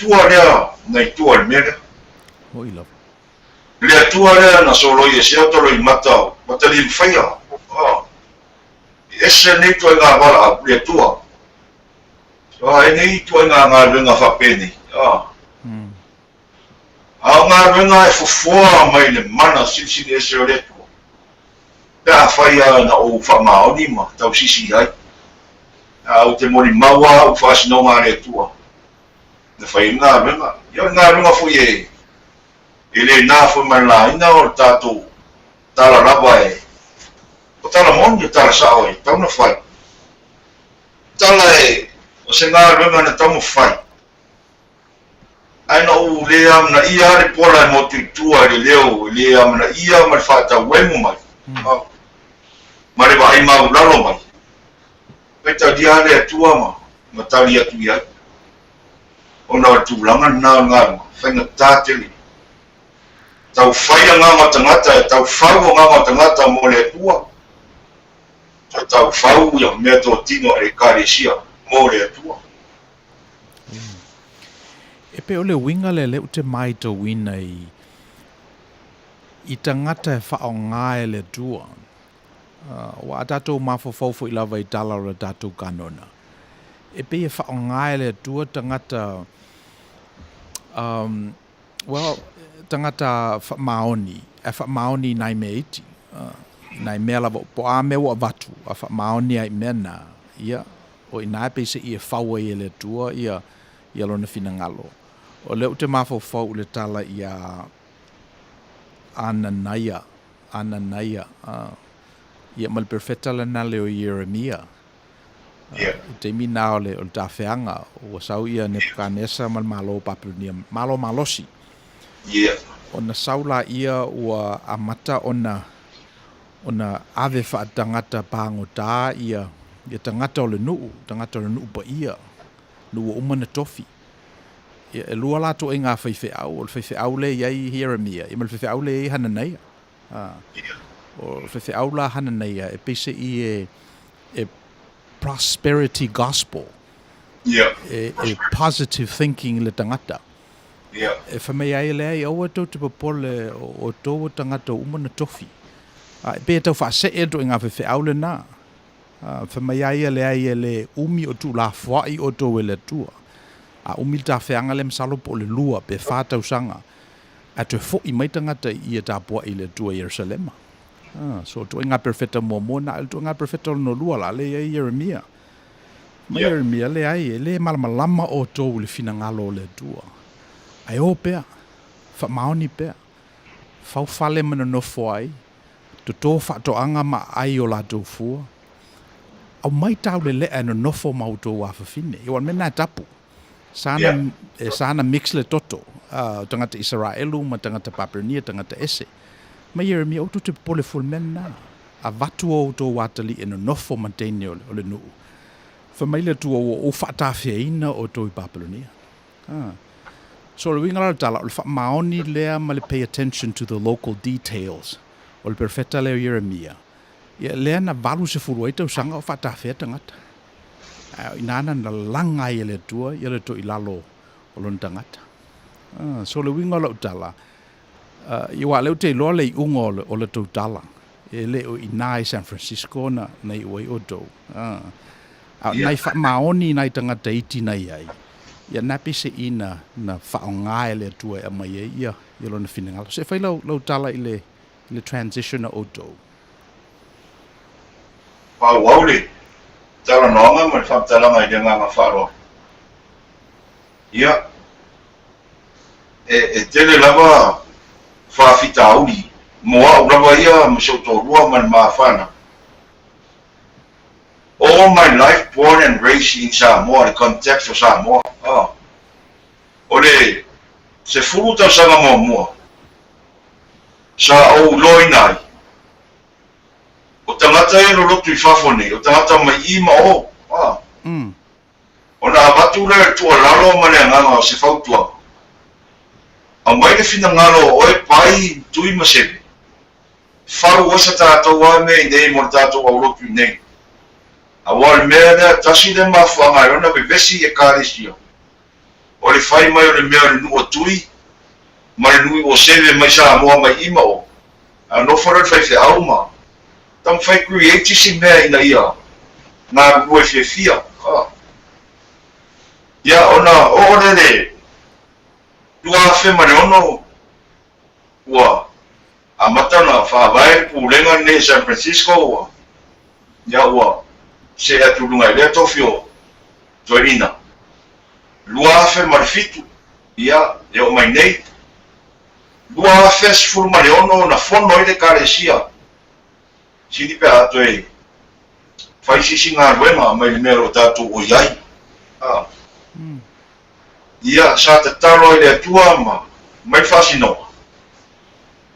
nei tua le mele. Hoi lava. Lea tua lea na soloi e se atolo i mata li le whaia. Ese nei tua ngā wala a lea tua. E nei tua ngā renga whapene. A ngā renga e fufua mai le mana sili ese o lea tua. Pea whaia na o whamaoni ma tau sisi ai. O te mori maua o whaasino ngā lea tua. Na whai ngā renga. Ia ngā renga fui e le nā fui mai la ina o tātou tala raba e. O tala moni o tala sao e, tau na whai. Tala e, o se ngā renga na tau mo whai. Aina o le amna ia re pola e motu i tua le leo, le amna ia ma le whata wemu mai. Ma le wahi mau lalo mai. Peta dia le atua ma tali atu ia. O na tūlanga nā ngā whainga tāteli. Tau whaia ngā matangata, tau whau ngā matangata mo le atua. Tau whau ia mea tō tino e kāresia mo le atua. E pe ole winga le leu te mai tō wina i tangata e whao ngā e le tua. Wa tātou mawhawhawhu i lava i tala o tātou kanona. E pe e whao ngā e le tua tangata tangata whamaoni, e whamaoni nai me iti. Nai mea lava po a me wa watu, a whamaoni ai mena, ia, o i nai pese i e whaua i le tua, ia lona fina ngalo. O leo te mawhawhau le tala i a Ananaia, ia mal perfetta le na leo Jeremia. Te mi nao le o le tawheanga, o sau ia Nebuchadnezzar mal malo papunia, malo malosi. O na saula ia ua amata ona ave whaatangata pāngo tā ia tangata o le nuu pa ia, nuu umana tofi. E lua lato e ngā whaiwhi au, o le whaiwhi au le iai Jeremia, i mal whaiwhi au le i Hananaia. O le whaiwhi au la Hananaia, e pese i e prosperity gospel. E positive thinking le tangata. E whamei ai lea i aua tau te papole o tō tangata umana tofi. Pe tau whaase e to inga fe au le na. Whamaiaia le ai le umi o tu la whai o to le tua. Umi ta whianga le msalo po le lua pe whātau sanga. A tu fo I mai tangata I ta pua I le tua Yerusalema. So to inga perfecta mo na to inga perfecta no lua la le Yeremia. Ma Yeremia le ai le malama o to le finangalo le tua. Ai o pea. Fa maoni pea. Fau fale mana no foi. To whatoanga ma ai o la tau fua. Au mai tau le lea no nofo mauto wa whawhine. Iwan mena tapu. Sana mix le toto. Tangata Israelu, ma tangata Papernia, tangata ese. Ma Yeremia auto te pole full mena. A vatu o to watali e no nofo mantene o le nuu. Whamaile tu o whatawhiaina o to I Papernia. So le wingara tala, le maoni lea ma le pay attention to the local details. O le perfetta leo Yeremia. Ia lea na valu se furu eita usanga o whatawhia tangata. Inana na langa I le tua, ia le to I lalo o lon tangata. So le wingara tala, iwa leo te loa le I unga o le tau tala. E le o ina I San Francisco na i oi Outou. Nai maoni nai tangata iti nai ai. Ia napi se ina na whaonga le tua e mai e ia lona finangalo. Se whai lau tala I le transition a Outou. Wauli, tala noanga ma whamtala mai de nganga wharo. Ia, e tele lava whawhita auri. Moa ulawa ia msautorua man maafana. All my life born and raised in Samoa, the context of Samoa. Ole, se furu tau sanga mua. Sa au loinai. O tangata e lolotu I whawhone, o tangata mai ima o. O na abatu le tua lalo mane nganga o se whautua. A mai le fina ngalo o e pai tui masebe. Wharu osa tātou wa me I nei mo tātou au lotu I nei. A wale mea lea tasi le mawhanga I ona bevesi e kāresia. O le whai mai o le mea le nua tui, ma le nui o seve mai Samoa mai ima o. A no whara le whai whi auma. Tam whai create si mea ina ia. Nā rue whi fia. Ia ona o le tua whi mane ono. Ua. A matana whawai pulenga ne San Francisco ua. Ia ua. Se atulunga lea tofio. Toerina. Lua afe marifitu. Ia, e o mai nei. Lua afe sifuru mare ono na fono I le karesia. Sini pe ato e. Fai sisi ngā ruenga mai le mea o tātou o iai. Ia, sa te talo I le atua ma. Mai whasinoa.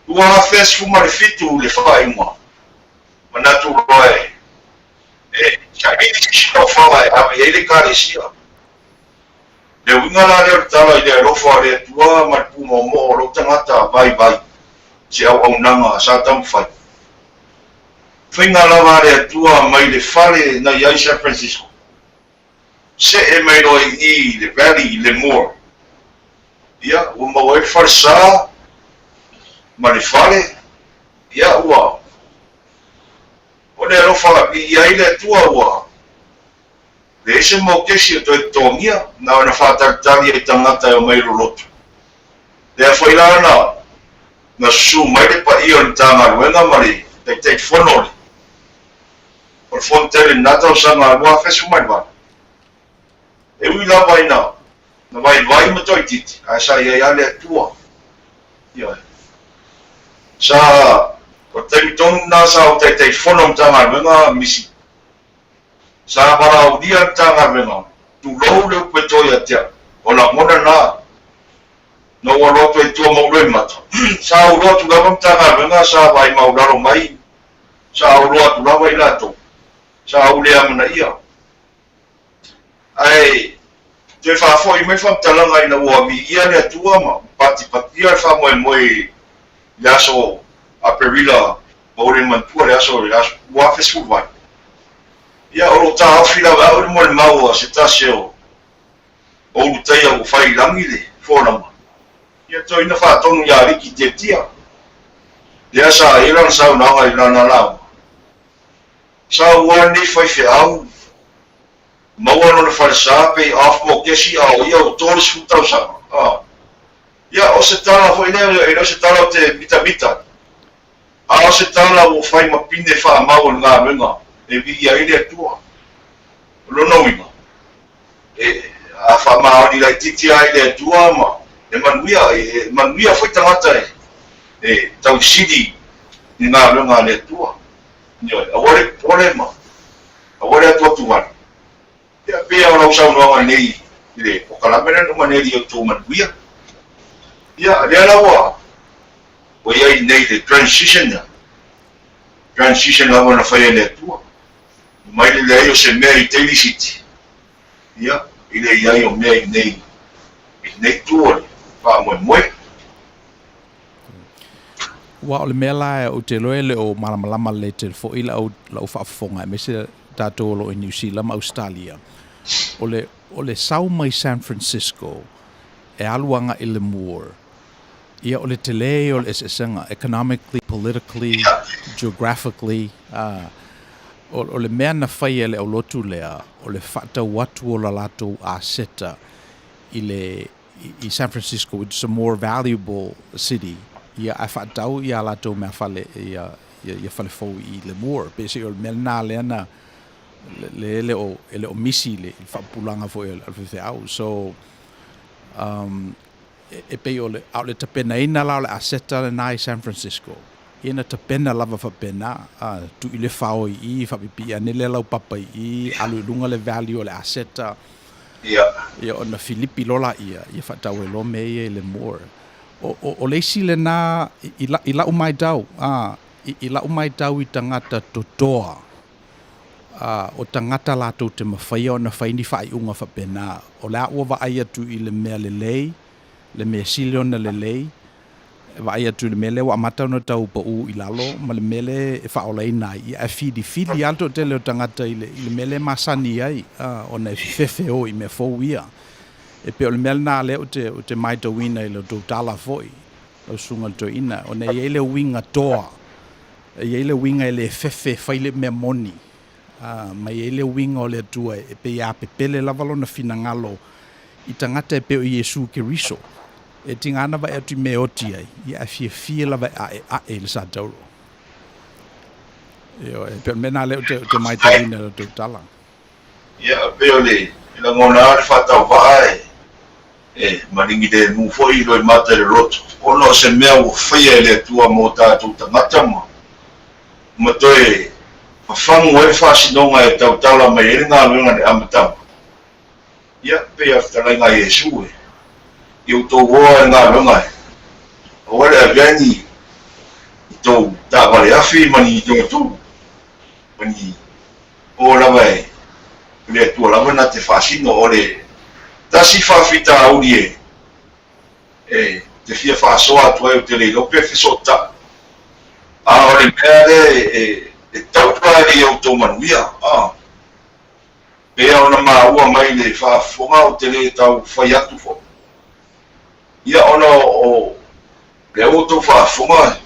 Lua afe sifuru marifitu le whakainga. Manatu roe. Kami sisi no whawa e ame e le karesia. Le winga la leo tala I le rofa le tua marpu mo o lo tangata vai. Se au nanga sa tam fai. Winga lava le tua mai le fale na iai San Francisco. Se e mai lo I le valley le more. Ia, o mau e farsa ma le fale. Ia, ua. O le rofa I ai le tua ua. Le ese mo kesi o toi tongia, na wana whātaktari e tangata e o mai rolotu. Le a whailana, na su mai le pa I o ni tanga ruenga mari, te whanori. O le whontele nata o sanga rua whesu mai wā. E ui la vai na vai matoi titi, a sa ia ia le atua. Ia. Sa, o teimi tonu nasa o te whanong tanga ruenga misi. Sa para o dia tanga venga tu lo le petoia tia o la mona na no o lo pe tu mo le mata sa o lo tu la tanga venga sa vai mau daro mai sa o lo tu la vai lato sa o le amana ia ai te fa fo I me fa tala ngai na o mi ia le tua ma pati ia fa mo ya so a perila o le mantua le so wa fe su vai. Ia oro ta afila wa o mo mau se taseo. O utai o fai langi le fora. Ia to ina fa tonu ya riki te tia. Dia sa ilang sa na ilang na lao. Sa wani fai au. Mawano na falsa pe off mo kesi au ia todos futau sa. Ya o se tala foi ne o se tala te bita. A se tala o fai mapine fa mau nga menga. E vi ia ile tua. Lo no winga. A fa mau ni la titi ai le tua ma. E Manuia foi tangata tau sidi ni nga menga le tua. Nyo, awore problema. Awore atu tuan. Ya pe ona usau no nei ile o kala mena no maneri o tu Manuia. Ya le lawa. O ia nei the transition. Transition lawa na fai le tua. Mai le yo se meri telicity. Ya, ile ia yo meri nei tua. Pa mo. Wa o le mea lae o te loele o malamalama le te fo ila o la whaafonga me se tātou lo i New Zealand ma Australia. O le sau mai San Francisco e aluanga i le Moor. Ia o le te lei o le esenga economically, politically, geographically. O le mea na whai ele o lotu lea o le whata watu o la lato a seta i San Francisco, which is a more valuable city. Ia a whaatau ia lato mea whale ia whale fau i le Moor. Pese o le mea nā leana le o misi le whapulanga fo i alwhiwhi au. So, e pei o le tapena ina lao le aseta le nā i San Francisco. Ina tapena lava whapena, tu i le whao i whapipi ane le lau papa i alu lunga le value o le aseta. Ia o na Filipi lola ia whaatau e lo me i le Moor. O leisi le nā i la umai tau, i la umai tau i tangata totoa. O tangata lato te mawhaia o na whaini whai unga whapena. O lea ua waai atu i le mea lelei, le mea siliona lelei, waai atu le mele wa amata no tau pa u i lalo, ma le mele e whaolei nai. I a fili alto te leo tangata i le mele masani ai, o na fefe o i me fau ia. E pe o le mele nā leo te maita wina i le tau tala foi, o sunga to ina, o na i ele winga toa, i ele winga i le fefe whaile mea moni, ma i ele winga o le tua, e pe ia pepele lavalo na finangalo, i tangata e pe o Iesu Keriso, e tingana wa e atu me oti ai, i a fia lava e le sa tauro. E pe o mena leo te maita wina i le tau tala. Ia pe o le, ila ngona le whatau vae, maringi de mu foi lo mata le roto ono se mea o fia le tua mo tātou tangata ma toi whangu e whasinonga e tau tala mai e ngā luenga ne amatama ia pe aftalai ngā Iesu i Outou hoa e ngā luenga o wale a gani i tau tāwale afi mani i tau mani o lawa le tua lawa na te whasino o le tasi whawhita auri te fia whasoa atu ai o te leilo pe whisota. A o le mea le taupua e Outou Manuia. Pea ona maua mai le whaafonga o te le tau whai atu fo. Ia ona o le Outou whaafonga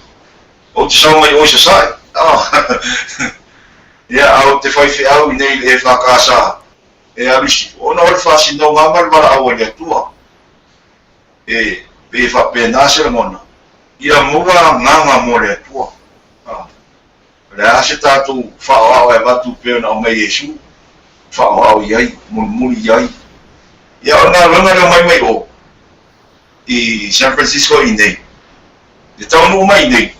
o te sau mai oisa sai. Ia au te whaiwhi au i nei le whakasa. E arisi, ona o le whasino ngā marmara au le atua. Pe whapena se le ngona. Ia mua nganga mo le atua. Le ase tātou whaoao e watu peona o mai Iesu. Whaoao iai, mulmuli iai. Ia ona runga leo mai o. I San Francisco i nei. Le taunu mai nei.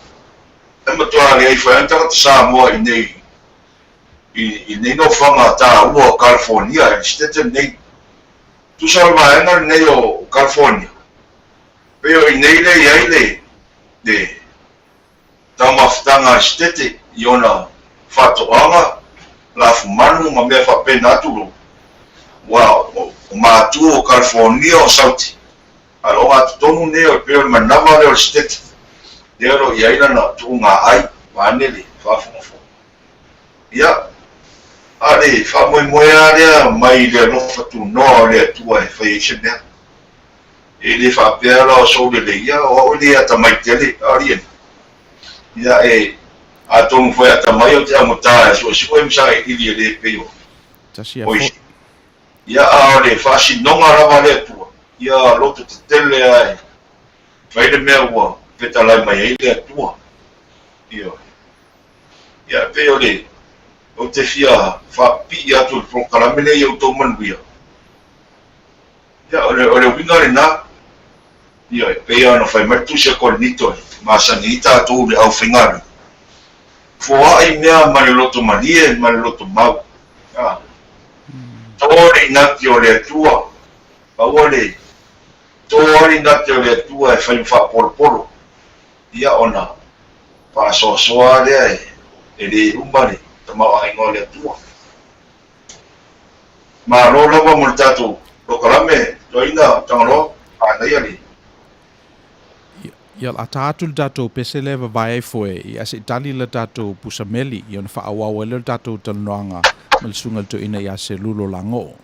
E matua le ai whaantaka te Samoa i nei. I nei no whanga tā ua California, i stete nei. Tu sa maenga nei o California. Peo i nei le iai le tamawhitanga i stete i ona whatoanga la fumanu ma mea whapena aturo. Wow, o mātua o California o Sauti. Alo atu tonu nei o peo i manawa leo i stete. Leo i aina na tu ngā ai, maanele, whafumafo. Ia, ale whamoemoea lea mai le nofa tu noa lea tua e whaiese mea. E le whapea la o sou le leia o le ata mai tele, arien. ia atom foi atamai o te amota so msa ili le peo Tasi ia ole fasi nonga rava le tua ia loto te tele ai vai le mea ua petala mai le tua ia peo le o te fia fa pi atu pro kalamene ia to Manuia ia ole winga le na ia peo no fai matu se kornito masanita to le au fingaro Fua ai mea mare loto malie, mare loto mau. Tore inati o le tua. Paole, tore inati o le tua e whai mwha poro. Ia ona, pa soa lea e le umare, tamau a ingo le tua. Ma lo lava mo le tatu, lo kalame, lo ina, Tagaloa, anai ali. Ia la tātou tātou pese lewa vai foe i ase tali la tātou pusameli i ona whaawau e le tātou tanoanga ma le sunga to ina i a Selulo Lagoo.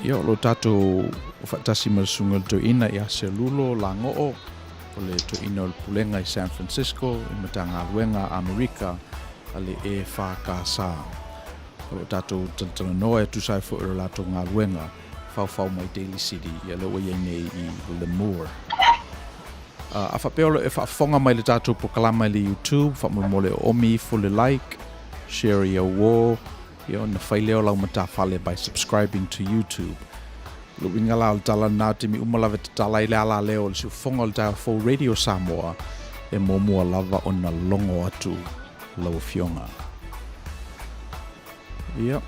Ia lo tātou o whaatasi marasunga to ina i a Selulo Lagoo o le to ina o le pulenga i San Francisco i matanga luenga Amerika a le e whakasa. O lo tātou tananoa e tusai fo o lato ngā luenga fau mai Daly City ia le ia nei I Lemur. A whapeo e whaafonga mai le tātou proklama le YouTube, whamumole omi, fully like, share ia wall, ia na whaileo lau mata whale by subscribing to YouTube. Luinga la o tala nā te mi umalawe te tala I le ala leo le si whonga le tāu Full Radio Samoa e mōmua lava o na longo atu lau fionga. Ia.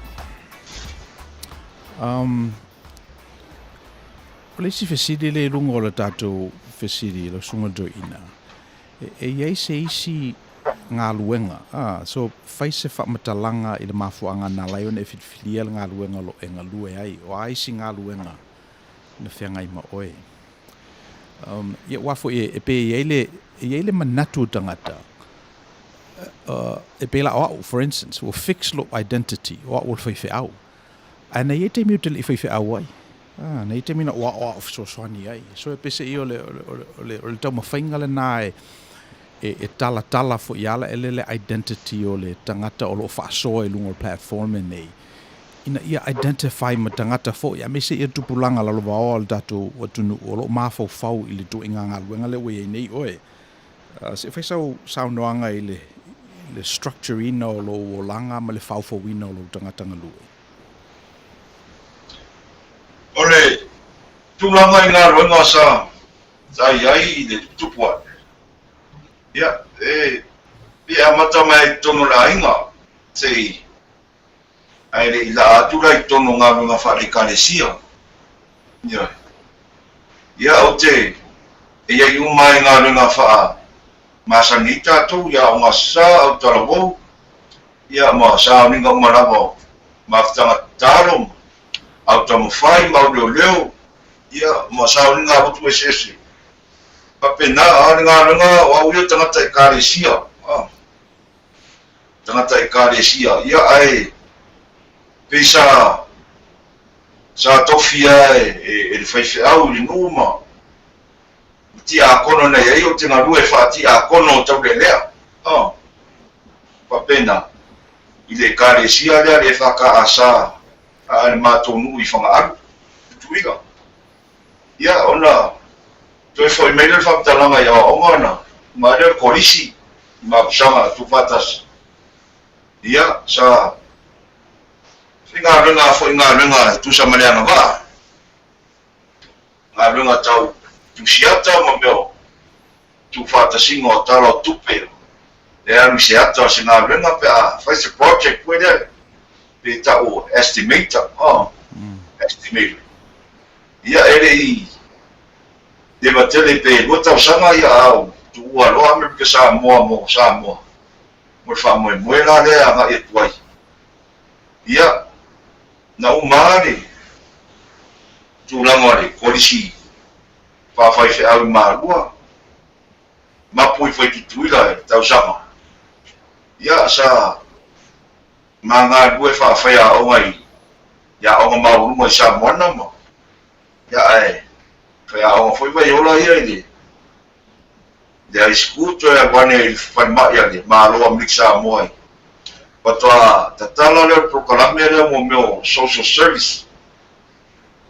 Le si fesidi le rungo o le tātou fesidi lo sunga do ina. E iei se isi ngā luenga. So fai se whamatalanga I le mafuanga nā laiona e whitwhilia le ngā luenga lo e ngā lue ai. O aisi ngā luenga na whiangai ma oe. Ia wafo e pe iei le manatu tangata. E pe la o for instance, o fix lo identity, o o whaiwhi au. Ana iei te miu te li whaiwhi au ai. Nei te mina o so soani ai. So e pese I o le tau mawhainga le nā e tala fo iala le identity o le tangata o lo whaasoa I lungo platform e nei. Ina ia identify ma tangata fo ia me se ia tupulanga la lova o al datu watunu o lo mafau fau I le tu inga ngā luenga le wei nei oe. Se whai sau noanga I le structure ina o lo o langa ma le fau fau ina o lo tangata ngalue. Ole, tulanga I ngā ruenga sa iai le tupua. Ia, ia mata mai tono la inga, sei, ai le ila atura I tono ngā ruenga wharekalesia. Ia, ia o te, ia I umai ngā ruenga wha masanita tu, ia o ngā sa au Tagaloa, ia ma sa o ninga umarawa, ma whtanga tāronga. Au tamu whai mau leo, ia ma sauri ngā hutu e sese. Papena, ngā runga, o au ia tangata E kāresia. Tangata E kāresia. Ia ai, pesa, sa tofia e whaiwhi au I numa. Ti a kono nei ai o te ngā rue wha ti a kono o tau le lea. Papena, I le kāresia lea le whaka asa. Ale mātou nui whanga aru, tuiga. Ia, ona, toi foi meile whamtalanga ia o ngana, ma rea korisi, ma kusanga tupatas. Ia, sa, ngā runga foi ngā runga tu sa maleanga wā. Ngā runga tau, tu siata ma meo, tu whatasinga o talo tupe. Le anu siata se ngā runga pe a, whai se project pui rea. Pe tau estimator, estimator. Ia ere I de matele pe wata sanga ia au tu ua loa me ke sa moa mo fa mo la le anga e tuai. Ia na umare tu langore polisi fa fai fe au marua ma pui foi tuila tau sanga. Ia sa Manga due fa a o mai. Ya o ma u mo sa mona mo. Ya ai. Fa o foi vai ola ia ni. Ya escuto ya wane fa ma ya ni ma lo mixa mo ai. Pato tatala le proclame le mo meu social service.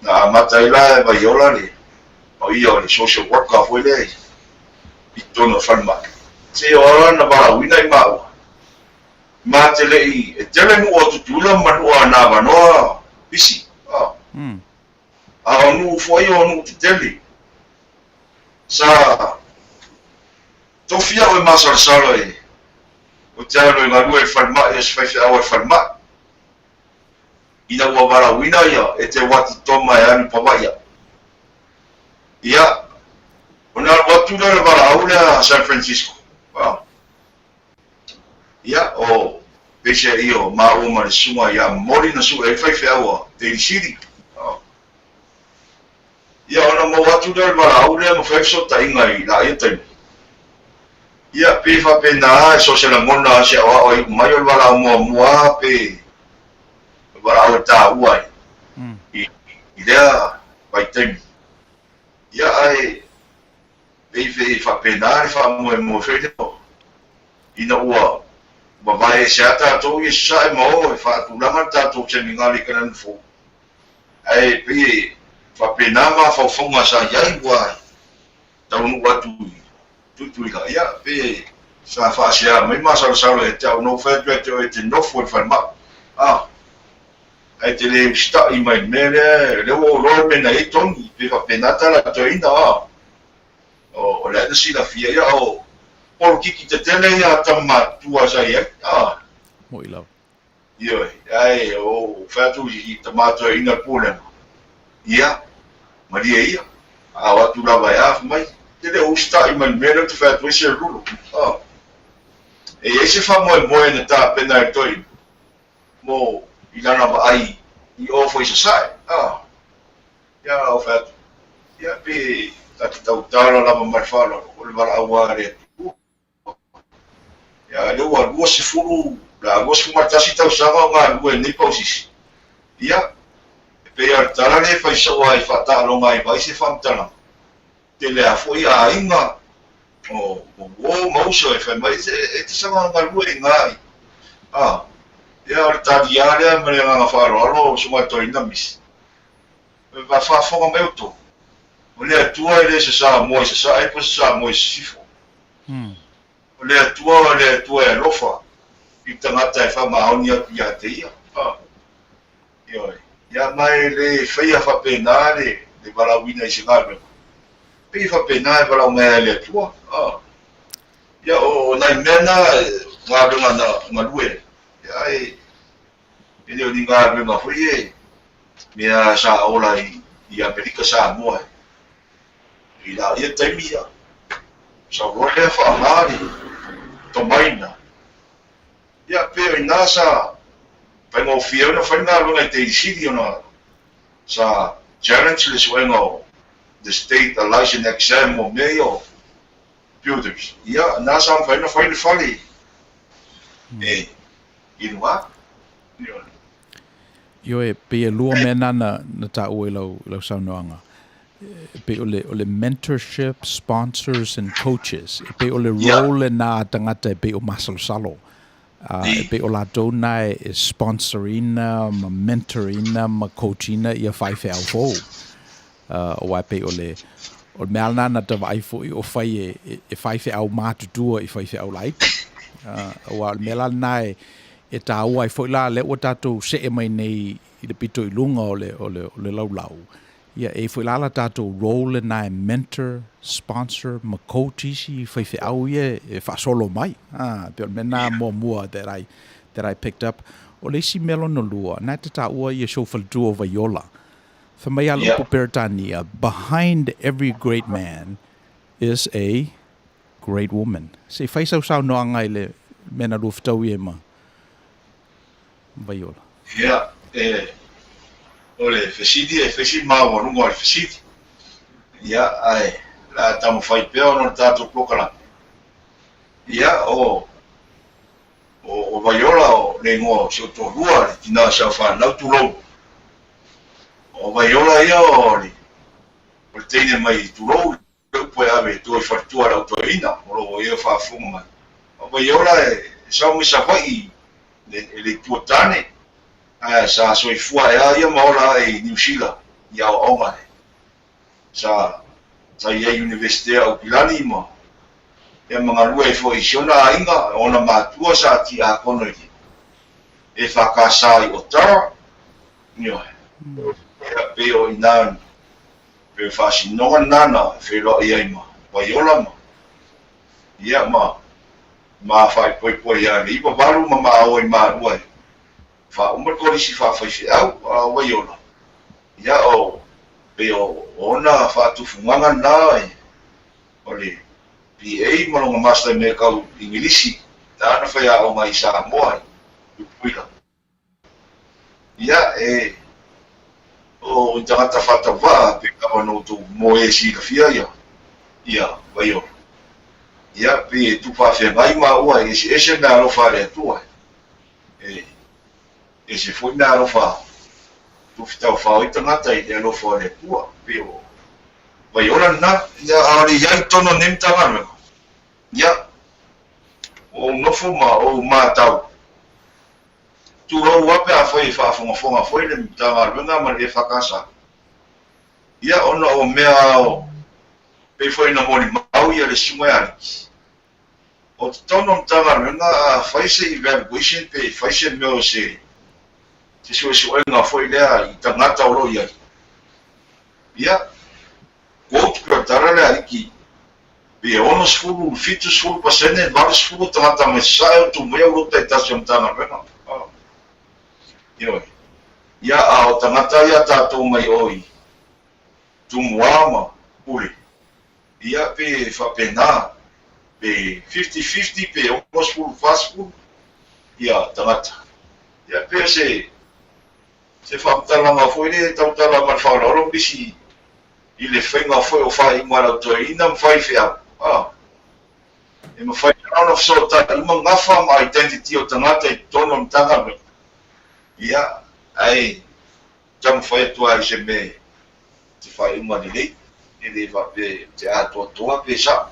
Na mataila vai ola ni. O io ni social worker foi le. Itono fa ma. Se ora na ba wina I ma. Ma te lei, e tele nu o tutula manua na vanoa pisi. A onu foi onu te tele. Sa tofia o masarsalo e. O talo I ngaru e farma e sfai au e farma. Ina ua vara wina ia e te wati toma e ani pawaia. Ia, ona watu le vara au le San Francisco. Ia o pese io ma o ma suma ia mori na su e fai fea Daly City. Ia ona mo watu der bara aule mo fai so ta inga I la ete. Ia pe fa pena so se la mona se o I mai o bara mo pe bara o ta uai. I lea vai tem. Ia ai pe fa pena fa mo fai de. Ina ua ma vai se ata to I sa mo e fa tu langa ta to se ningali kana fo. ai pe fa penama fa fonga sa yai wa taunu watu tu ia pe sa fa sia mai ma sa e tau no fa te no for fa ma ai te le sta I mai mele le o lo me na toni pe fa penata la toina o le si la fia ia o kiki te tele ia tama tua sa ia mo ila ia ai o fa tu I tamato ina pula ia maria ia a watu lava ia mai te le o sta I mai mele te fa tu Selulo e ese fa mo na ta pena toi mo ilana ba ai I ofo isa sai ya o fa ya pe tau la marfalo o le mara aware ya le wa go se fulu la go se martasi tau sanga nga go ni pausis ya pe ya tala le fa isa wa fa ta lo ngai ba se fam tala te le afo ya inga o mo so e fa mai e te sanga nga go ngai ya ta diaria me nga fa ro so ma to ina mis va fa fo me Outou o le atua le se sa mo se sa e po sa mo sifo o le atua e lofa I tangata e fa maonia ia te ia yo ya mai le feia fa penale le balawina I se ngalo pe fa penale bala me le atua ya o na mena ngalo na malue ya ele o dinga me ma foi mea sa ola I Amerika sa mo ila ia taimia sa rohe fa ngari to maina ia pe ina sa pa mo fio na fa na lo na te sidi ona sa challenge le suengo the state election exam mo meio builders ia na sa fa na fali inwa yo e pe lua mena na ta o lo saunoanga pe ole mentorship, sponsors and coaches pe ole role na tangata pe o masalo salo pe o la dona e sponsorina ma mentorina ma coachina ia fai fe au o pe ole o melna na te vai fo o fai e fai fe au matutua I fai fe au like o melna e ta ai fo la le o tato se e mai nei I le pito I lunga o le lau ia e fo la tato role na mentor sponsor ma coach I fai fe au ia e fa solo mai pe mena mo mua that I picked up o le si melo no lua na te ta ua ia show for do over yola fa mai ala po pertania behind every great man is a great woman se fai sau no anga le mena lu ftau ia ma Vaiola. Ya, ole fesi ma wa rungo al fesi. Ya, ai, la tamo fai peo no tato plokala. Ya, o Vaiola o lengo se to rua tina sa fa na tu lo. O Vaiola ia o tene mai tu lo, po ave tu fa tu ala to ina, o ia fa fuma. O Vaiola sa mi sa fai ele tuatane sa soifua ia maola New Zealand ia o onga sa ia university o Pilani mo ia mga lua fo isiona inga ona matua sa ti a kono e fakasa I Outou nio ia pe o ina pe fasi no nana fe lo ia ma Vaiola mo ia ma fai poi ya ni pa baru ma o ma ruai fa umar ko si fa au Vaiola ya o pe o ona fa tu fumanga na ole Ph.D mo no master me ka English ta na fa ya o mai sa mo puila ya o tangata fa ta va pe ka no tu mo si ka fia ya Vaiola ia pe tu fa fe mai ma ua ese na ro fa le tua ese foi na ro fa tu fita fa o tangata I le ro fa le tua pe o Vaiola na ia ari ia tono nem tanga ia o no fo ma o ma tau tu o wape a foi fa fonga foi le tanga runga ma le fakasa ia ona o mea o pe foi na moni mau ia le sumai o tono tanga runga fai se evaluation pe fai se meo se so nga foi le i tangata o lo ia ko tu tara le aki pe ono sfulu fitu sfulu pasene var sfulu tangata me sa tu me o te tasion tanga runga ia a o tangata ia tātou mai oi tu muama pule ia pe whapena pe 50-50 pe almost full fast food ia tangata ia pe se whaptalanga foi le tautala man whauraro bisi i le whainga foi o whai mara toi ina mwhai whea e mwhai round of sota ima ngafa ma identity o tangata i tono mtanga ia ai jam foi tua se me te fai uma de lei ele vai ver te a tua pesa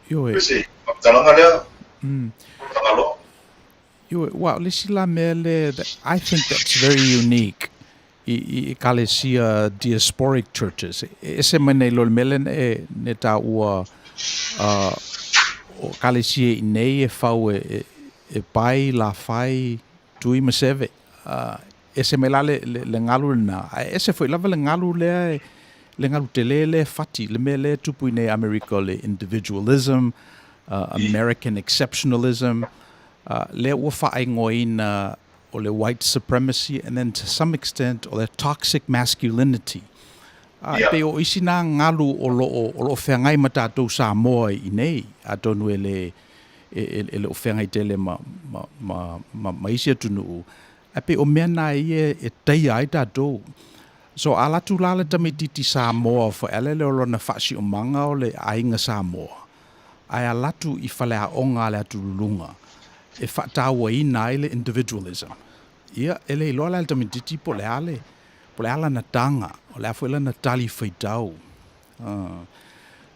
Yo se talanga le Tagaloa wow, lisila mele, I think that's very unique. I kalesia diasporic churches. Ese mene lol melen ne ta ua o kalesia I nei e fau e pai la fai tui maseve. Ese mela le ngalu na. Ese foi lava le ngalu le ngalu te le fati. Le mele tupu nei America le individualism, American exceptionalism, le ua fai ngoina or the white supremacy, and then to some extent, or the toxic masculinity. Pe o isi nā ngalu o lo whengai matatou sa moa I nei, a tonu le o whengai tele ma isi atunu. Pe o mea nā e tei ai tātou. So alatu lale tamititi sa moa, for ele le olo na whasi o manga o le ainga sa moa. Ai alatu I whale a onga le atu lunga. E whataua I nai le individualism. Ia, ele loa le tamititi po le ala na tanga, o le afuela na tali whaitau.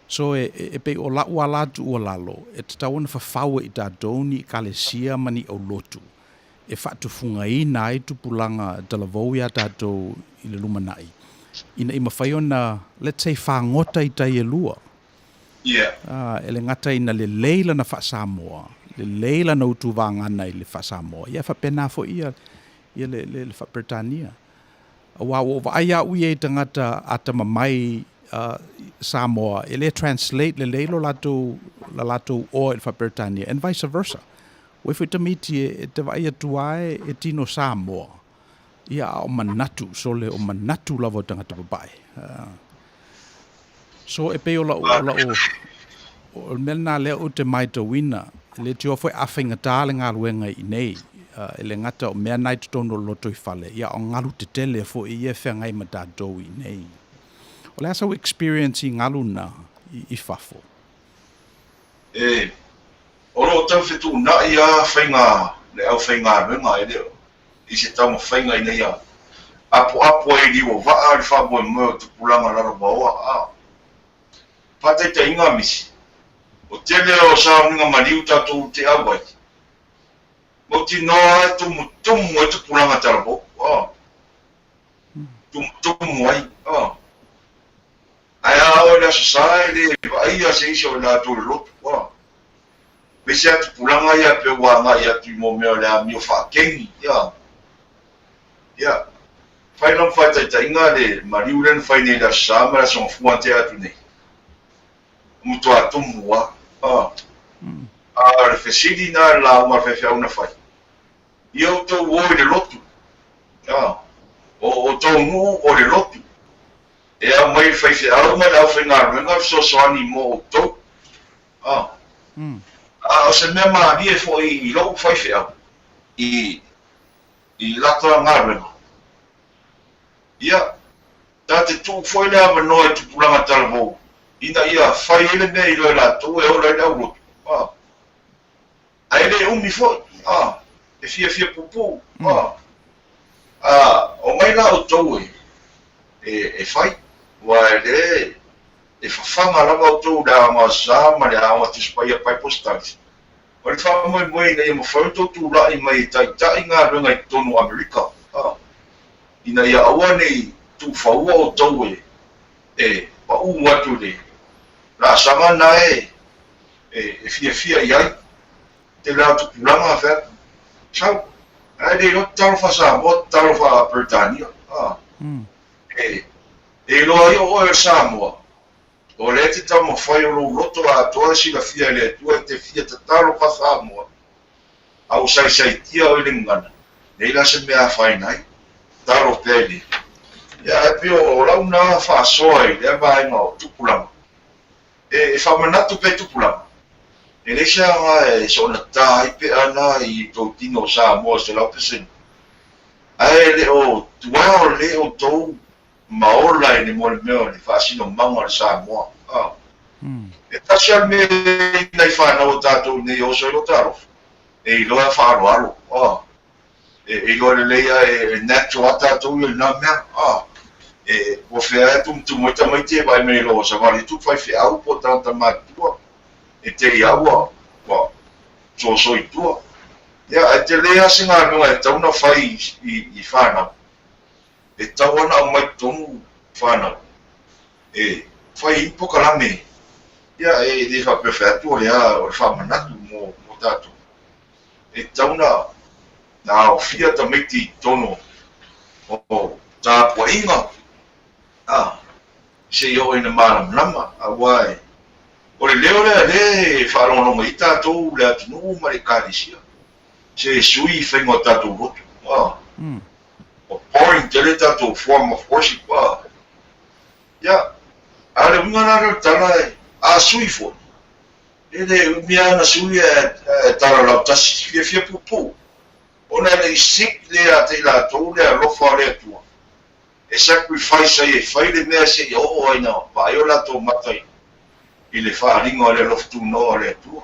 So e pe o la ua latu ua lalo, e te tau na whawhaua I tātou ni kalesia mani au lotu. E whatufunga I nai tupulanga talavou ia tātou I le lumanai. Ina ima whai ona, let's say, whangota I tai e lua. yeah Ele ngata ina le leila na whasamoa. Le leila na utu vangana I le whasamoa. Ia whapena fo ia le whapretania. Wa aia ui e tangata ata mamai Samoa. Ele translate le leilo lato o le whapretania. And vice versa. Wefu tamiti e te vai atuae e tino Samoa. Ia o manatu. So le o manatu lavo tangata babai. So e pe o o melna lea o te maita wina. Le tio foi awhinga tāle ngā ruenga I nei. Ele ngata o mea nai tutono loto I whale. Ia o ngalu te tele fo I e whengai ma tātou I nei. O le asa o experience I ngalu na I whafo. oro tau fitu na ia whainga le au whainga runga e leo I se tau ma whainga I nei a apo e liwo waa I whabo e mweo tu pulanga laro baoa patai te inga misi o tele o sa uninga mariu tatu te awai mo ti noa tumu e tu pulanga tarabo tumu ai ai o le society ai a se isi o la tu lotu Besi atu pulanga ia pe wanga ia tu mo meo le amio whakengi, ia. Whai lang whai tai inga le mariuren whai nei la sama la son fuante atu nei. Mutu atu mua, le whesidi na la umar whewhia una whai. Ia o tau oi le lotu, o tau ngu o le lotu. Ea mai whai whi auma le au whai ngā runga so soani mo o tau. O se mea maa e fo I lau whaiwhea I latoa ngā renga. Ia, tā te tū whoi lea manoa I tupulanga talavou. Ina ia whai ele mea I loe la tū e ora I lau rotu. A ele umi fo, e fia pupu. O mai la o tau e whai. Wa ele e whawhanga lava o tō rea ma sāma rea awa te spaia pai postales. o le whamoe nei mo whauto tu lai mai tai ngā runga I tonu Amerika. Ina ia aua nei tu whaua o tau e pa watu le. La sanga na e fia iai. Te la tu pulanga whea. Sao? Ai le no taro wha Samoa, taro wha Britania. E loa I o e Samoa. O le te tau ma whai o roto a toa si la fia le tua te fia te taro wha Samoa. Au sai tia o le ngana. Nei la se mea whai nai. Taro pēni. Ia e pio o lau nā whaasoa I le mai ngā tupulanga. E whamanatu pe tupulanga. E le sia ngā e sona tā I pe ana I tau tino Samoa se lau pesen. Ai le o tuao le o tau maola I ni mo le mea ni whaasino manga le Samoa. E tasi al me nei whanau tātou nei oso I lo taro. E I loa whaaro aro. E loa le leia e natural tātou I nā mea. E o whea e tum mo ta mai te vai me lo sa vale tu fai whea au po tanta matua. E te I aua. So I tua. Ia e te lea singa noa e tauna whai I whanau. E tawana au mai tonu whanau. E whai I pokalame. Ia e le wha pewhatu lea o le whamanatu mo tātou. E tauna na o fia ta miti tono o tā puainga. Se yo ina malam lama awai. O le leo le wharononga I tātou le atunu ma le kārisia. Se sui whengo tātou rotu. O pouring te le tātou form of worship. Ia, ale winganara tala a sui fo. E le miana sui e tala lau tasi fia pupu. Ona le sik le a te la tau le a lofa le atua. E sacrifice ai e whai le mea se I o aina pa ai o la tau matai. I le whaaringa o le loftu noa le atua.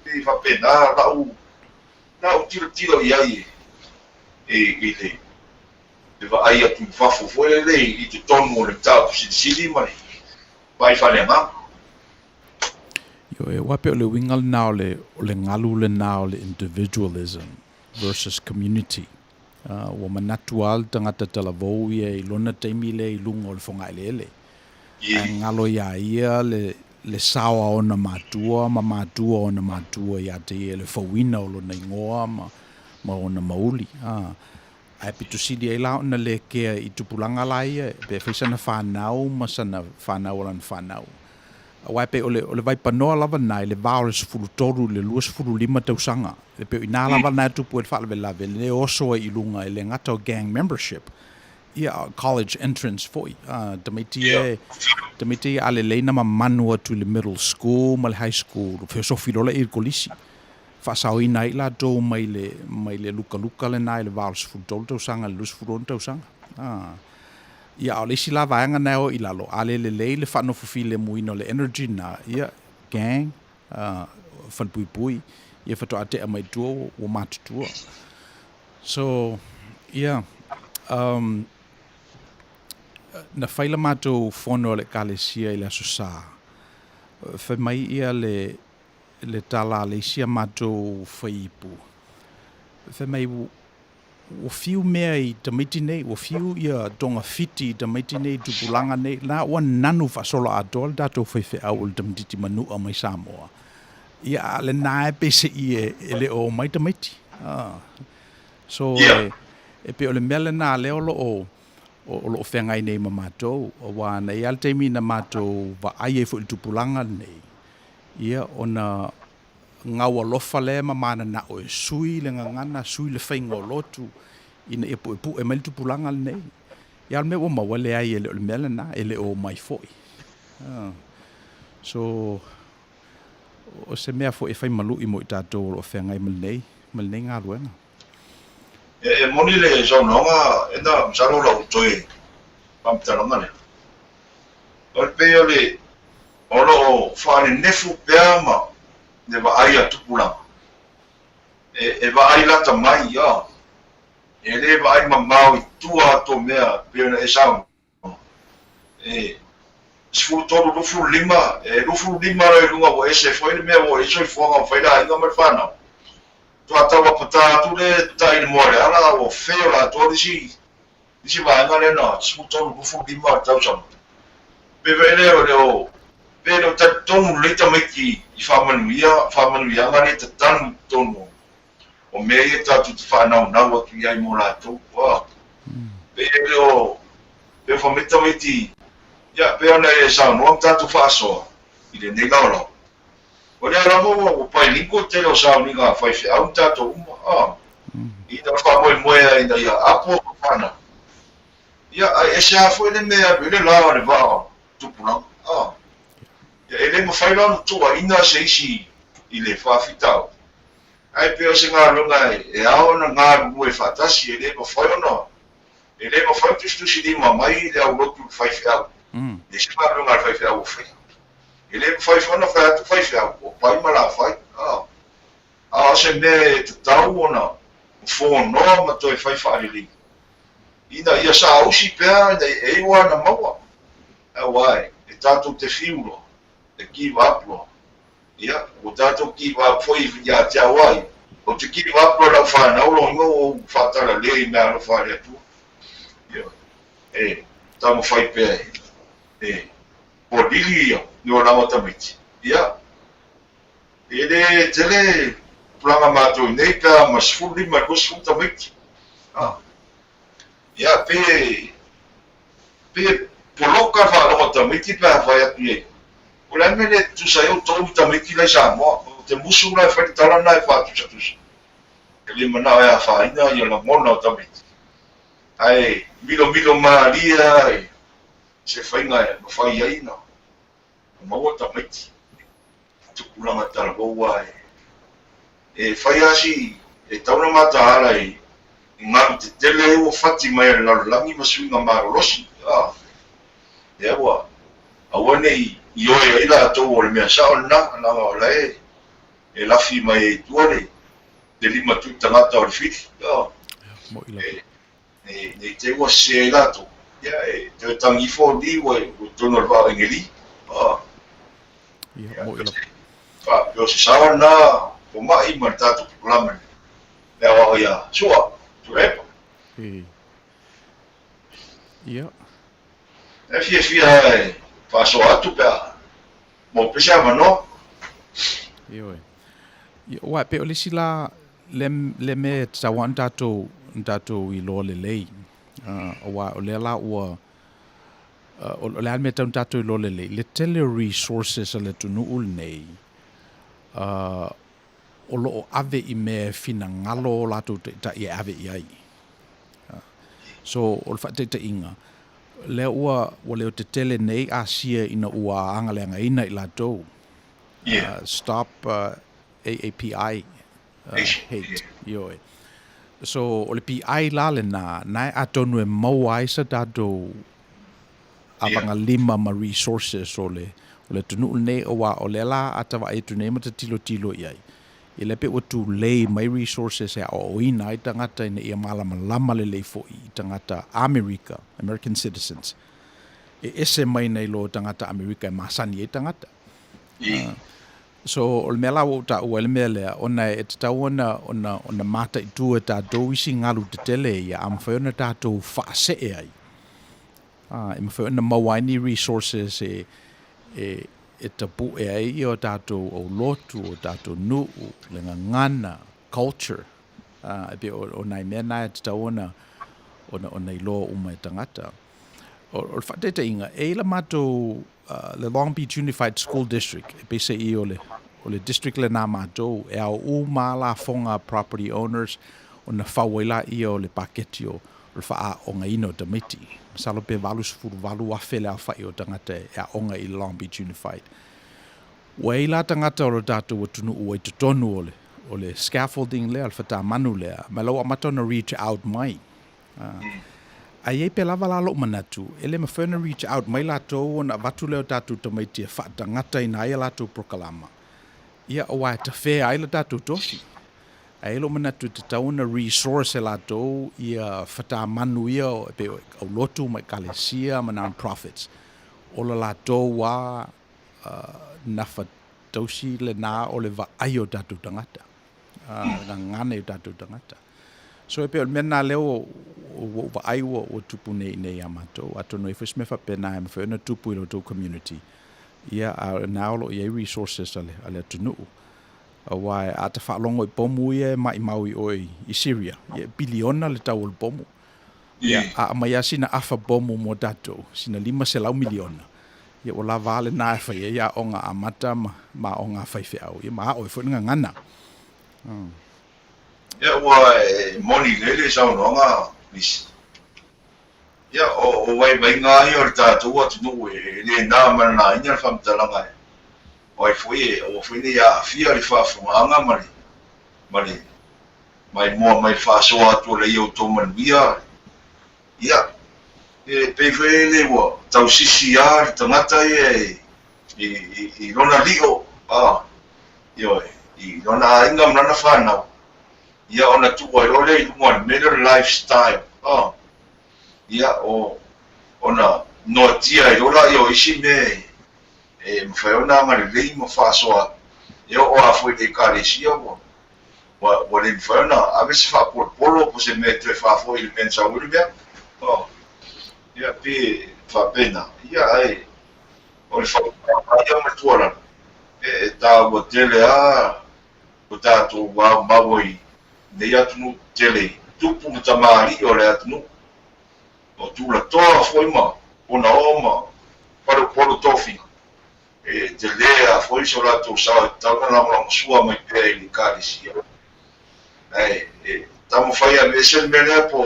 E whapena lau tiro I ai e le wa ai atu whafo fwe le I te tonu o le tau sili mani. Pai whane ma. Yo e wape o le wingal na o le ngalu le na o le individualism versus community. Wa manatual tangata talavou ia I lona taimi le I lunga o le whonga ele. Ngalo ia le sawa o na matua, ma matua o na matua ia te ia le whawina o lona ingoa ma o na mauli. Ai pitu sidi ai lao na le kea I tupulanga lai pe whaisana whanau ma sana whanau o lan whanau. Wai pe o le vai panoa lava nai le vao le sifuru toru le lua sifuru lima tausanga. Le pe ina lava nai tupu e whaale lave le oso I lunga le ngata o gang membership. Ia college entrance foi. Tamiti ale leina ma Manua tu le middle school ma le high school. Fe so filola I kolisi. Whasao I nai la do mai le luka le nai le vao le sifuru toru tausanga le lua sifuru tausanga. Ia o le isi la vaenga nao I lalo ale le whanofufi le muino le energy na ia gang whanpui ia whato ate a mai tua o matutua. So ia na whaila mātou whono le kalesia I le asosa. Whai mai ia le tala le isia mātou whaipu. Whai mai o fiu mea I tamaiti nei, o fiu ia tonga fiti tamaiti nei tupulanga nei, la ua nanu whasola atoa le datou whaiwhi au le tamatiti manua mai Samoa. Ia le nae pese I e le o mai tamaiti. So e pe o le mele nā leo lo o whengai nei ma mātou, o wana I al teimi na mātou wa ai e fu I tupulanga nei. Ia o na ngau alofa le ma mana na o sui le ngana sui le whainga o lotu ina e pu e mai tupulanga nei. Ia me o mawale ai e le mele na e le o mai foi. So o se mea foi e whai malu I mo I tātou o whengai mal nei ngā ruenga. E moni le zononga e na msaro la Outou pamtalonga le. O pe le o whane nefu pea ma ne va ai atupulanga. E va ai lata mai ia. E le va ai mamau I tua to mea pena e sao. sfulu tolu lufu lima le lunga wo ese foi le mea wo eso fonga foi la inga merfana to atawa pata tu le tai mo le ala wo feo la to disi va nga le no sfulu tolu lufu lima tau sam pe vele o pero ta tonu le ta meki I Manuia nga le ta tanu tonu o me e ta tu fa na wa ki ai mo la to wa pero pe fa meta meti ya pe ona e sa no ta tu fa so I le nei lo o le ala mo o pai linko te lo sa ni ga fa fe au ta to I da fa mo I da ya apo fana ya e sa fo le me a le la le va tu pula ya ele mo fa lo tu wa ina se si I le fa fitao ai pe o se nga lunga e ao na nga mo e fatasi ele mo fa no ele mo fa tu si di mamai le au lo tu fa fe e se nga lunga fa fe au fe ele mo fa no fa tu fa fe au pai mala fa se me te tau ona fo no ma to e fa ali ina ia sa au si pe e wa na mawa wai e tanto te fiulo e give up lo ia o tanto give up foi ia te wai o te give up lo fa na lo ngo fa ta la le na lo fa le tu ia tamo fai pe por dili no na mota miti ia ele tele planga mato nei ka mas fulli ma ko sulta miti ia pe poloka fa lo mota miti pa fa ia tu o la mele tu sai o to ta miti la sa mo te musu la fa tala na fa tu sa tu ele mana ia fa ina ia la mona ta miti ai milo maria se fai nga no fai ai no mo ta miti tu kula mata go wa e fai asi e tauna mata ala I nga te tele o fati mai la langi masu nga marolosi ya wa awane io e la to o me sa na la e la fi mai tuole de lima tu tangata o fit e te wa se la to ya e te tangi fo di wa to no va ngeli ya mo ila pa yo se sa na o mai marta to plama ya wa ya sua tu e ya e fia fa so atu pa mo pesa mano yo wa pe ole sila le me tawan tato I lo le lei wa ole la wa ole al me tato I lo le lei le tele resources le tunu ul nei o lo ave I me fina ngalo la tu ta I ave I ai so o fa te inga le ua le te tele nei asia ina ua angalenga ina I la to stop AAPI hate yo so o le PI la le na atonu e mau ai sa dato avanga lima ma resources o le tunu nei o le la atawa e tu nei mata tilo iai I le pe o tu lei mai resources o ina I tangata ina ia malama le fo I tangata American citizens ese mai nei lo tangata America masani e tangata so o le mela o ta o le mela ona e ta ona mata I tu ta do isi ngalu te tele ia am fa ona ta to fa se ai im fa ona mawani resources e tapu e ai o tātou o lotu o tātou nuu le ngana culture e pe o nai mena e tau ona I loa uma e tangata o whateta inga e la mātou le Long Beach Unified School District e pe se I o le district le nā mātou e au uma la fonga property owners o na whawaila I o le paketi o le wha o nga ino ta miti salo pe valu afele a whai o tangata e a onga I Long Beach Unified. Wei la tangata o lo tātou o tunu ua I tutonu o le scaffolding le al whata manu le ma lau amatona reach out mai. Ai e pe lava la lo manatu ele ma whena reach out mai la tau o na vatu leo tātou tamaiti e whata ngata I na ia la tau prokalama. Ia o wai ta whea ai la tātou tosi. Ai lo manatu te tauna resource la tau ia whata Manuia o pe au lotu mai kalesia ma non-profits. o la lātou wā nafa tausi le nā o le vaai o tātou tangata. Ngā ngane o tātou tangata. So e peo mena leo o vaai o tupu nei a mātou. Ato no e whais me whapena e mwhena tupu i lo community. Ia a naolo i resources ale atunuu. Wai a te whaalongo i pomu ia mai maui oi i Syria. Ia biliona le tau o le pomu. Ia a mai sina afa pomu mo tātou. Sina 5 miliona. Ia o la vale nā e whai ia o ngā amata ma o ngā whaiwhi au. Ia maa oi whunga ngana. Ia wai moni lele sao noanga nisi. Ia o wai ngā i o le tātou atunuu e le nā mana nā ina whamtalanga e. Oi foi o foi ia fia le fa funga mali mai mo mai fa so atu le Outou Manuia ia e pe foi le wo tau sisi ya tangata i lona lio io i lona inga mna fa na ia ona tu o le mo middle lifestyle ia o ona no tia i lola io isi me e mwhaiona ma le lei ma whaasoa e o a fwoi te kāresia wa le mwhaiona a me se whaapolo po se me te whaafoi le mensa uri mea ia pe whapena ia ai o le whaapena ia matuara e tā ua tele o tātou wā mawai nei atunu tele tupu mutamari o le atunu o tūla toa fwoi ma ona oma paro tofi e te lea foi so lato sa tau na mo sua mai pe ni kāresia e tamo fai a mese mele po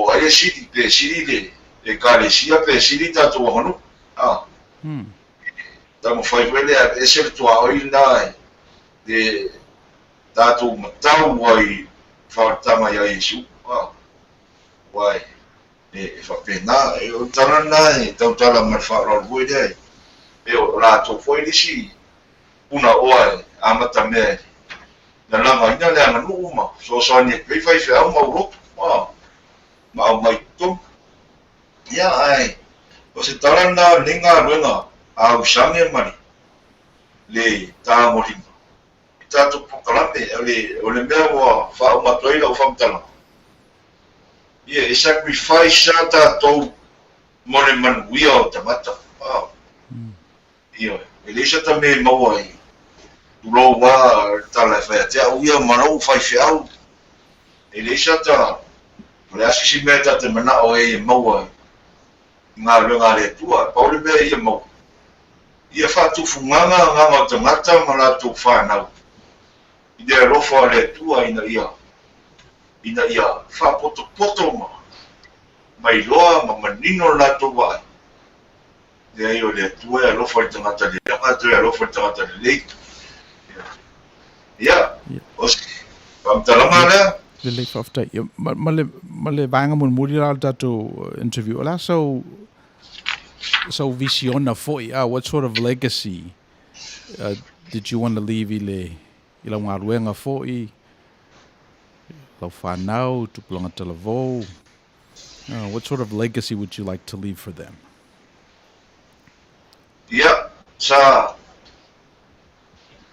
ai sidi pe sidi le kāresia pe sidi tatu honu tamo fai vele a ese to ai na de tatu matau wai faltama ya isu wai e fa pena e o tarana e tau tala mar fa ro voi dai e o lato foi disi una oa amata me na langa ina le anga numa so ni pe fai fa ma ro ma mai to ya ai o se tarana ninga ruenga a usange mari le ta mori tatu pokalame o le mea wa fa uma toila o famtala ia e sacrifice tātou mone manuia o tamata. Ia, e leisa ta me maua i. Tulo wā tala e whai atea uia manau whai whiau. E leisa ta, le asisi mea ta te mana o e maua i. Ngā runga le tua, paule mea ia mau. Ia whātu funganga nganga o tamata ma lātou whānau. I dea rofa le tua ina ia. Ina ia whapoto ma mai loa ma manino lato wai dea io le tua e lofa i tangata le atu e lofa i tangata le lei ia oski pamtalama lea le lei whaftai ma le vanga mun muri la tato interview la so visiona foi what sort of legacy did you want to leave i la ngā ruenga foi lau whanau, tupulanga telavou. What sort of legacy would you like to leave for them? Ia, sa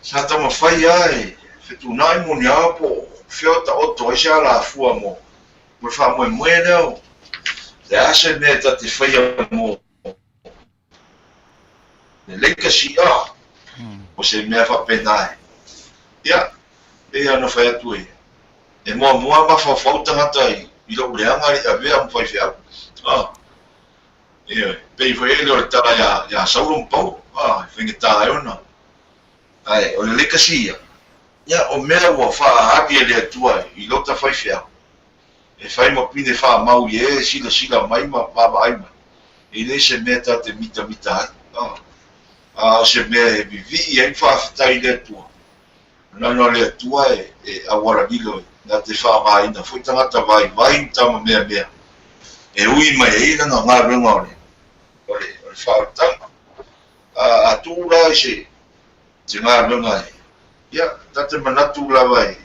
tama whai ai, whetunai mo ni apo, whiota oto isa la fua mo. Mo wha moe leo, le ase mea ta te whaia mo. Le legacy o se mea whapenai. Ia, e ana whai atu e. E mua ma whawhau tangata i lau leanga i a vea mwhai whiau. Pei whai ele o le tala ia sauro mpau, whingetā e ona. O le legacy ia. Ia, o mea ua wha api e le atua i lau ta whai whiau. E whai ma pine wha mau i e sila mai ma baba aima. E le se mea ta te mita ai. O se mea e vivi i ein whawhitai le atua. Nano le atua e awara nilo na te whaamaina, fui tangata vai tama mea. E ui mai e ina ngā runga o le whaatanga. A tūra i se, te ngā runga e. Ia, tate manatu lawa e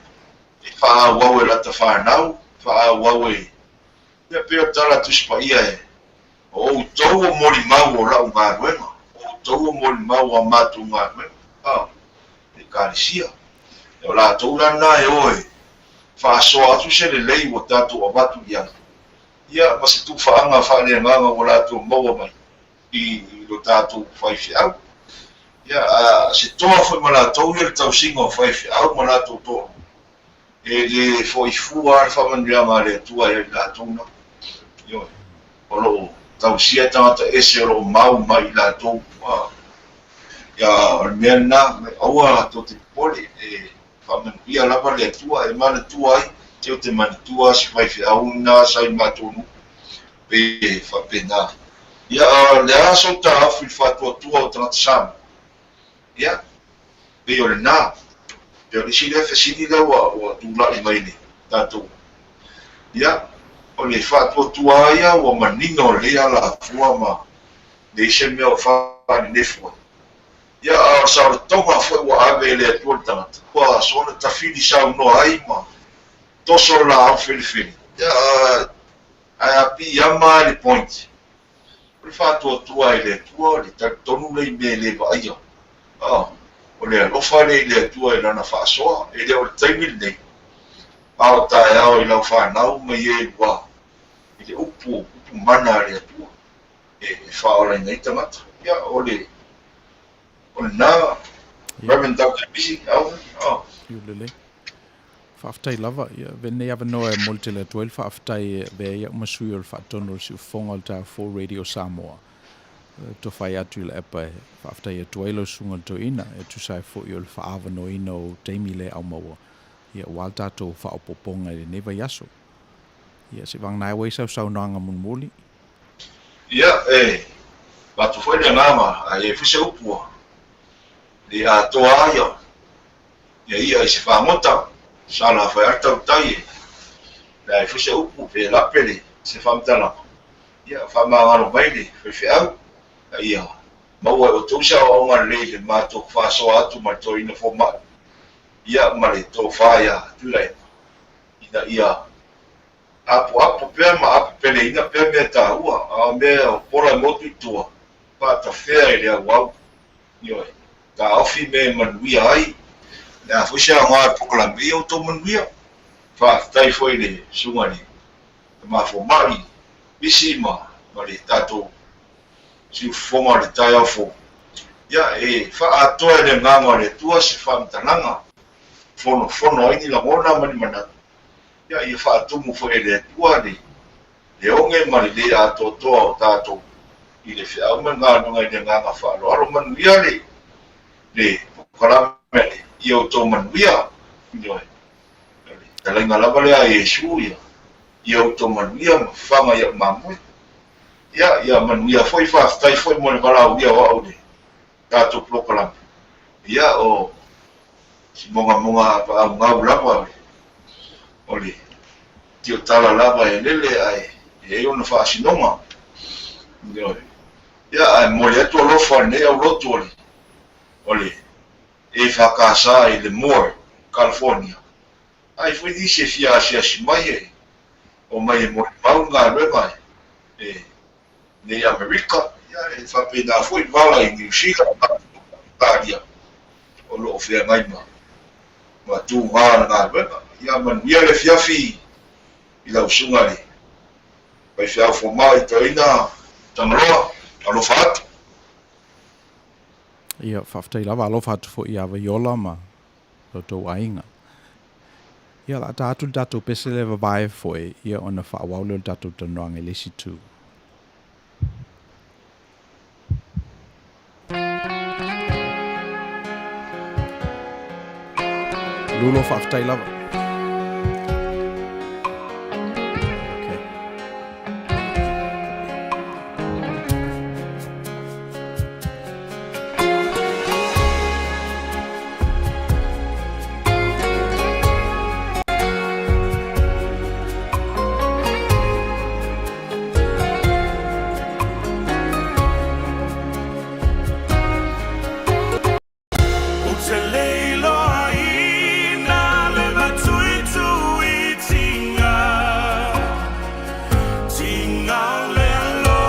whaawau e lata whanau, whaawau e. Ia peo tala tuspa ia e. Outou o moli mau o lau ngā ruenga. Outou o moli mau a mātu ngā ruenga. E kāresia. E o lātou lana e oe. Whaasoa atu se le lei o tātou a watu iana. Ia, ma se tu whaanga whaanea nganga o lātou maua mai. I lo tātou whaifi au. Ia, se toa whai ma lātou le tau singa o whaifi au ma lātou toa. E le fo i fua le whamanianga le tua e lātou na. Ia, o lo tau sia tangata ese o lo mau mai lātou. Ia, o mea nā, aua to te pole e whamanuia lava le tua e mana tua ai. Te o te mani tua si whaifi au nā sai mātonu. Pe whapena. Ia, le aso ta afu i whatua tua o tangata sama. Ia, pe o le nā. Pe o le sile whasini lawa o tūla i maine, tātou. Ia, o le whatua tua ia o manino le ala fua ma le ise mea o whaani nefua. Ia, a sa o tonga fwe wa ave le atua le tangata. Kua sona tawhiri sa uno ai ma toso la au whiriwhiri. Ia, ai api ama le point. O le whatua tua i le atua, le tonu le me le wa aia. O le alofa le le atua e lana whaasoa, e le o le taimili nei. Ao tae ao i lau whanau mai e lua. I le upu mana le atua. E whaorai nei tamata. Ia, o le nā, Reverend tau te bisi, au. Iulele. Whaaftai lava, ia, vene awa noa e molte le atua, whaaftai vea ia umasui o le whaatono si ufonga o le tā 4 Radio Samoa. To whai atu i le epa e whaaftai e tuailo sunga to ina, e tu sai fo i o le whaavano ina o teimi le au maua. Ia wal tātou whaopoponga i le neva yaso. Ia se wang nai weisau sau nanga mun moli. Ia, watu whaile ngama, a e fuse upua. Le a toa aia. Ia ia i se whaamota, sala whai artau tai e. Le e fuse upu, pe lapele, se whaamtana. Ia, whaamangano maile, whai au. Ia, maua o tausa o ngā le mātou whaasoa atu mai tō ina fō mai. Ia, mare tō whaia tūlai. Ina ia, apu pēr ma apu pene ina pēr mea tā ua, a mea o pora motu i tua. Pāta whea e lea wau. Ioi, tā awhi me manuia ai. Nā whusia ngā pokalami o tō manuia. Whaatai whai le sungani. Ma fō mai, bisi ma, mare tātou. Si fonga le tai au fo. Ia e whaatoa le nganga le tua se whaamtananga. Fono aini la ngona mani manat. Ia i whaatumu fo e le tua le. Le onge mani le ato toa o tātou. I le whiau man ngā nunga i le nganga whaalo. Aro manuia le. Le pokarame le. I o tō manuia. Ioi. Talenga lava lea e su ia. I o tō manuia ma whanga ia mamoi. Ia manuia foi whaatai foi mo le walau ia o au le tātou plokalampi. Ia o si monga pa au ngau lava o le tio tala lava e lele ai e ona whaasinonga. Ia ai mo le atu alofa ne au lotu o le e whakasa i le Moore, California. Ai foi dise fia si mai e o mai e mo le mau ngā rewa e nei Amerika, ia e whapena fwoi wala i New Zealand, tāria, o loo whea ngai ma tū ngāra ngā rewa, ia manuia le whiawhi i lau sunga le, pai whiau fo mai to ina, Tagaloa, alofa atu. Ia whaaftai lava alofa atu fo i awa iola ma tō ainga. Ia la tātou pese le wawae fo e, ia ona whaawaulo tātou tanoanga lesi tū. Lulo whaaftai lava. Tinga le lo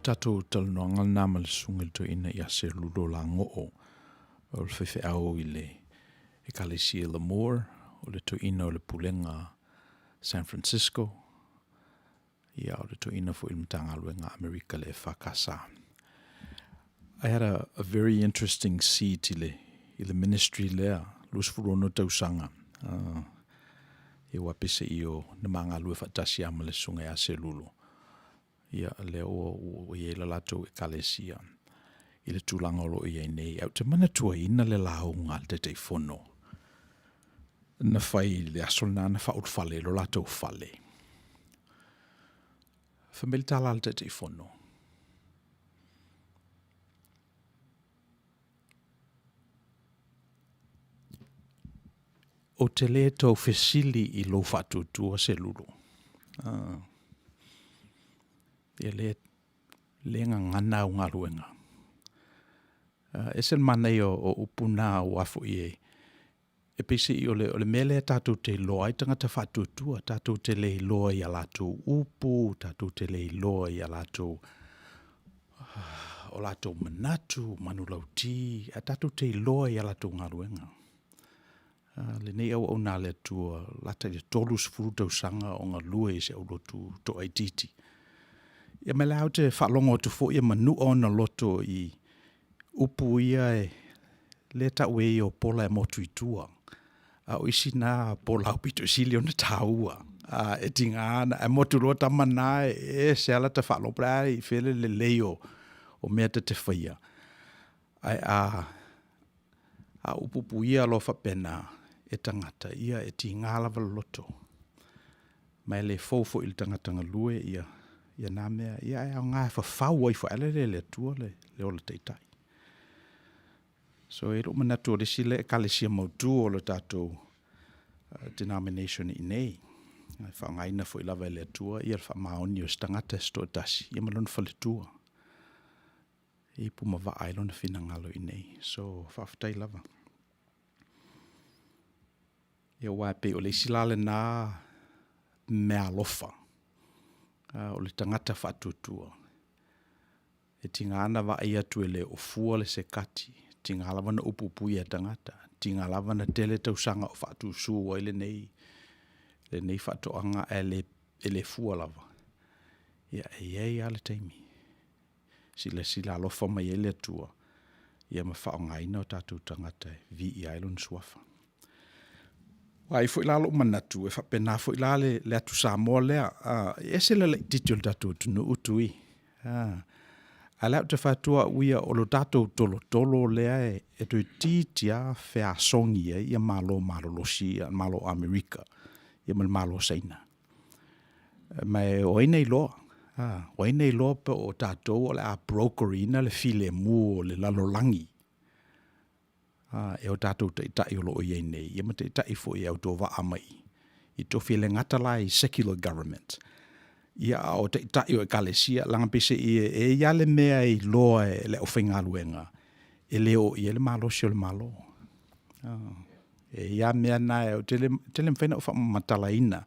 Tatou talanoaga na ma le susuga le toeina ia Selulo Lagoo o le feafeao i le ekalesia Lamore o le toeina o le pulega San Francisco ia o le toeina foʻi i le matagaluega Amerika le e fakasā. I had a very interesting seat i le ministry lea, lusfuluno tausaga. E ua pese i o na magalu e faatasi ama le susuga ia Selulo. Ia leo o ia la latou ekalesia i le tulaga o loo iai nei au te manatuaina le lauga le taitaifono na fai le aso lenā na faaulufale lo latou fale famili tala le taitaifono o te lē tou fesili i lou faatuatua Selulo. Ia le ngana o ngā ruenga. Esen manei o upuna o afu i e pisi i o le mele tātou te loa i tangata whātutua, tātou te le loa i a lātou upu, tātou te le loa i a lātou o lātou manatu, manulauti, a tātou te loa i a lātou ngā ruenga. Le nei au nā le tua lata i tolus furutau sanga o ngā lua i se au lotu to aititi. Ia me lau te whalongo tu fo ia manu o na loto i upu ia e le taue i o pola e motu i tua. O isi nā pola au pito sili o na taua. E tinga ana, e motu roa tamana e se ala ta whalopra i whele le leo o mea te whaia. Ai a upupu ia lo whapena e tangata ia e tinga lava loto. Mai le fofo il tangata ngalue ia nā mea, ia e au ngā e whawhau ai whaelele le tua le o le teitai. So e ro manatu o le sile e kalesia mautu o le tātou denomination i nei. Whaangaina fo I lava le atua, ia le whaamaoni o stangata sto tasi, ia malona whale tua. I puma wa ailona fina ngalo I nei, so whawhatai lava. Ia wape o le isilale nā mea lofa, o le tangata whaatutua. E tinga ana wa ai atu le o fua le se kati, tinga alawa na upupu ia tangata, tinga alawa na tele tausanga o whaatu sua le nei whaatoanga e le fua lava. Ia e ale taimi. Sila alofa mai ele atua. Ia ma whaongaina o tātou tangata vi I ailon suafa. Wai fo ilalo manatu, e whapena fo ilale le atu Samoa lea, e se le titio le tātou tunu utui. A leo te whatua uia o lo tātou tolo lea e tui titia whea songi ia malo losi, malo Amerika, ia malo Saina. Mai o inei loa. O inei loa pe o tātou o le a brokerina le file mu o le lalolangi. E o tātou te itai o lo o iei nei. Ia ma te itai fo I Outou wa amai. I to file ngatalai secular government. Ia o te itai o e kalesia langa pese e ia le mea I loa e le o whaingaluenga. E leo I le malo si o le malo. E ia mea nae o tele mwhaina o whamatalaina.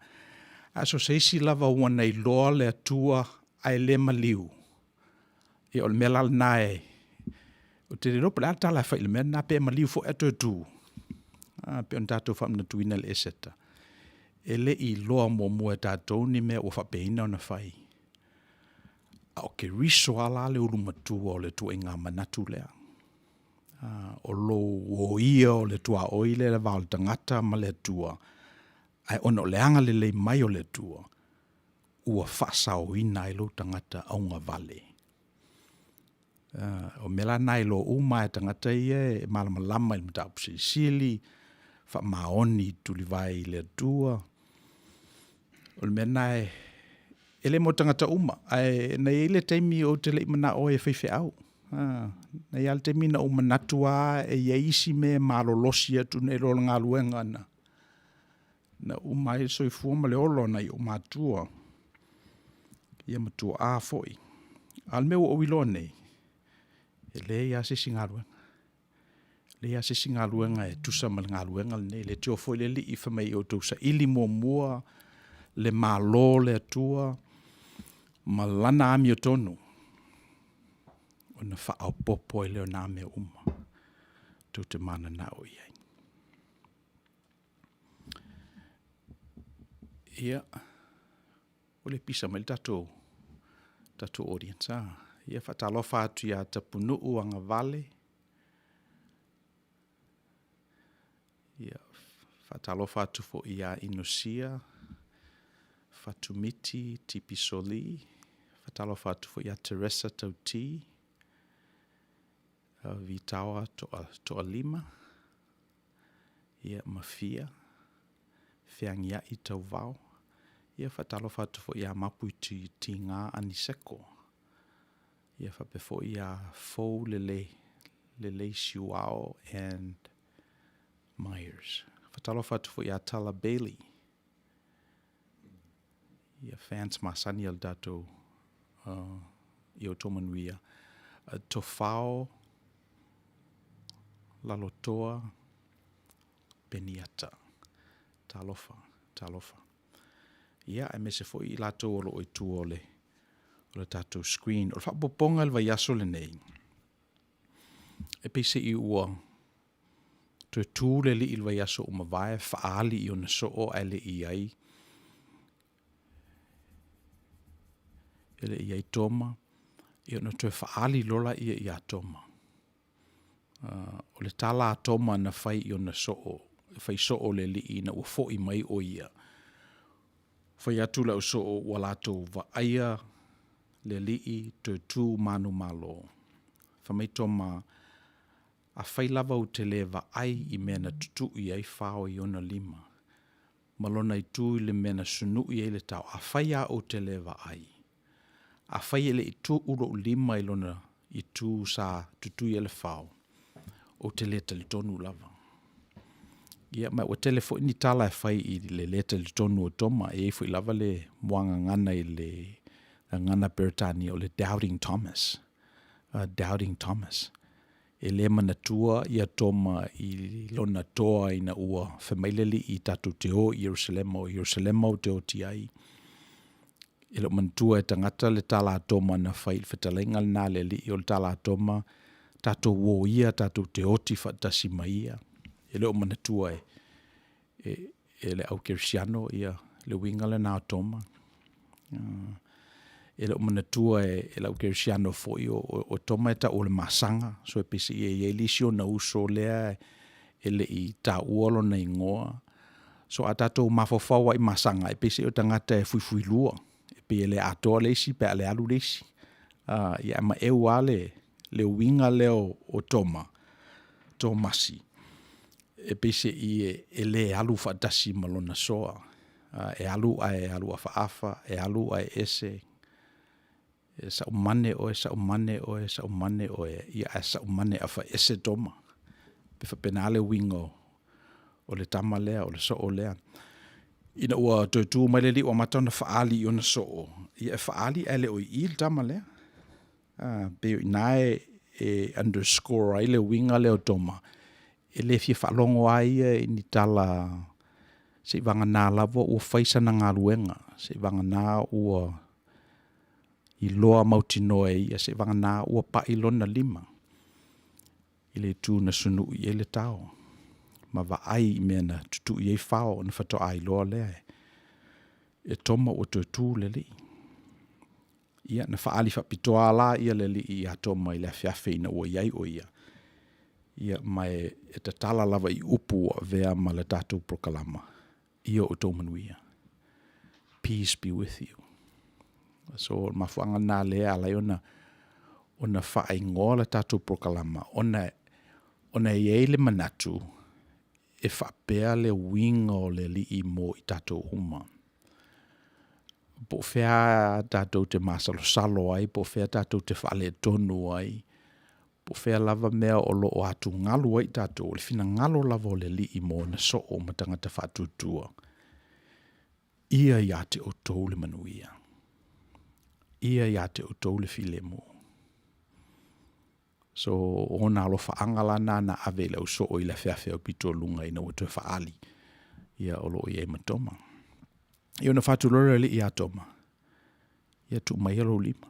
Aso seisi lava wana I loa le atua ai le maliu. E o le mea lal nae. O te ropa le atala whai le mea na pe maliu fo eto tu. Pe on tātou whamna tuina le eseta. E le I loa mua tātou ni mea o whapeina o na whai. O ke riso ala le ulumatua o le tua inga manatu lea. O lo o ia o le tua oile le val tangata ma le tua. Ai ono le anga le mai o le tua. Ua whasao ina I lo tangata aunga vale. O mela nai lo uma tangata ia e malamalama I mtaupu sili, wha maoni tuli vai le tua. O le mea nai, ele mo tangata uma, ai na ele teimi o te leimana o e whaiwhi au. Na ial teimi na uma natua e isi me malolosi atu ne lo ngā luenga na. Na uma e soi fuama le olo na I o matua. Ia matua a foi. Al meu o ilo nei. E le ia sisi ngā luenga. Le ia sisi ngā luenga e tusa mal ngā luenga nei. Le tio foi le li I whamai o tusa ili mua le malo le atua ma lana ami o tonu. O na wha au popo e leo nā mea uma. Tu te mana na o iai. Ia, o le pisa mai tatou audience, ia whatalofa atu ia tapunuu anga vale. Ia, whatalofa atu fo ia Inosia, Fatumiti, Tipisoli, whatalofa atu fo ia Teresa Tauti, Vitawa to Alima, ia Mafia, Whiangia I Tauvau, ia whatalofa atu fo ia Mapuiti Tinga Aniseko, ia whape fo ia Fou Lele Siuao and Myers. Whatalofa atu fo ia Tala Bailey, ia fans masani al dato I Outou Manuia, Tofao, Lalotoa, Beniata, Talofa. Ia e mese fo I lato o lo o tu o le tato screen. O whapoponga le vai aso le nei. E pese I ua tu tu le li il vai aso o mawai whaali I ona so o ele I ai. Ele I ai toma. I ona tu whaali lola I a toma. O le tala a toma na whai I ona so o. Whai so o le li I na ua fo I mai o ia. Whai atu lau so o walato wa aia le lii tu manu malo. Whamai toma a whai lava o te le wa ai I mena tutu I ai whao I ona lima. Malona I tu I le mena sunu I ai le tau. A whai a o te le wa ai. A whai ele I tu uro lima I lona I tu sa tutu I ele whao. O te le tali tonu lava. Ia ma o telefo ni tala fai I le leta le tonu o toma e fu lava le moanga ngana I le ngana Beretani o le Doubting Thomas. Doubting Thomas. E le manatua ia toma I lona toa ina ua whamaileli I tatu te o Jerusalem o te o tiai. E lo manatua e tangata le tala toma na whai whetalenga na le li o le tala toma tato wo ia tato te oti whatasi maia. E leo manatua e le au kersiano ia le winga le nā toma. E leo manatua e le au kersiano foi o toma e ta o le masanga. So e pisi e lisio na uso lea e le I ta uolo na ingoa. So a tato mafofawa I masanga e pisi o tangata e fui lua. E pe le atoa leisi pe le alu leisi. Ia ma e wale le winga leo o toma. Tomasi. E pese I le alu whaatasi malona soa. E alu a whaafa, e alu a ese. E sa umane o ia a sa umane a wha ese toma. Pefa penale wingo o le tama lea, o le so o lea. Ina ua tu mai le li o matona whaali I ona so o. Ia e whaali e le o I le tama lea. Peo inae e underscore ai le winga leo toma. E le fia whalongo ai I ni tala se vanga nā lavo ua whaisa na ngā luenga. Se vanga nā ua I loa mautinoa ia se vanga nā ua pa I lona lima. I le tū na sunu I le tau. Ma va ai I mea na tutu I whao na whato ai loa lea. E toma o tū le li. Ia na whaali whapitoa la ia le li I a toma I le awhiawhi ina ua iai o ia. Ia mai e te tala lava I upu a vea ma le tātou prokalama. Ia Outou Manuia. Peace be with you. So mafuanga nā lea alai ona whaai ngoa le tātou prokalama. Ona iei le manatu e whapea le winga o le li I mo I tātou uma. Po whea tātou te masalo salo ai, po whea tātou te whale tonu ai, po whea lava mea o lo o atu ngalu ai tātou, le whina ngalo lava o le li I mo na so o matangata whatutua. Ia ia te Outou le Manuia. Ia ia te Outou le Filemo. So ona alo whaangala na ave le uso o I le whewheo pito lunga ina o te whaali. Ia o lo I e matoma. Ia na whatulore li I atoma. Ia tu mai alo lima.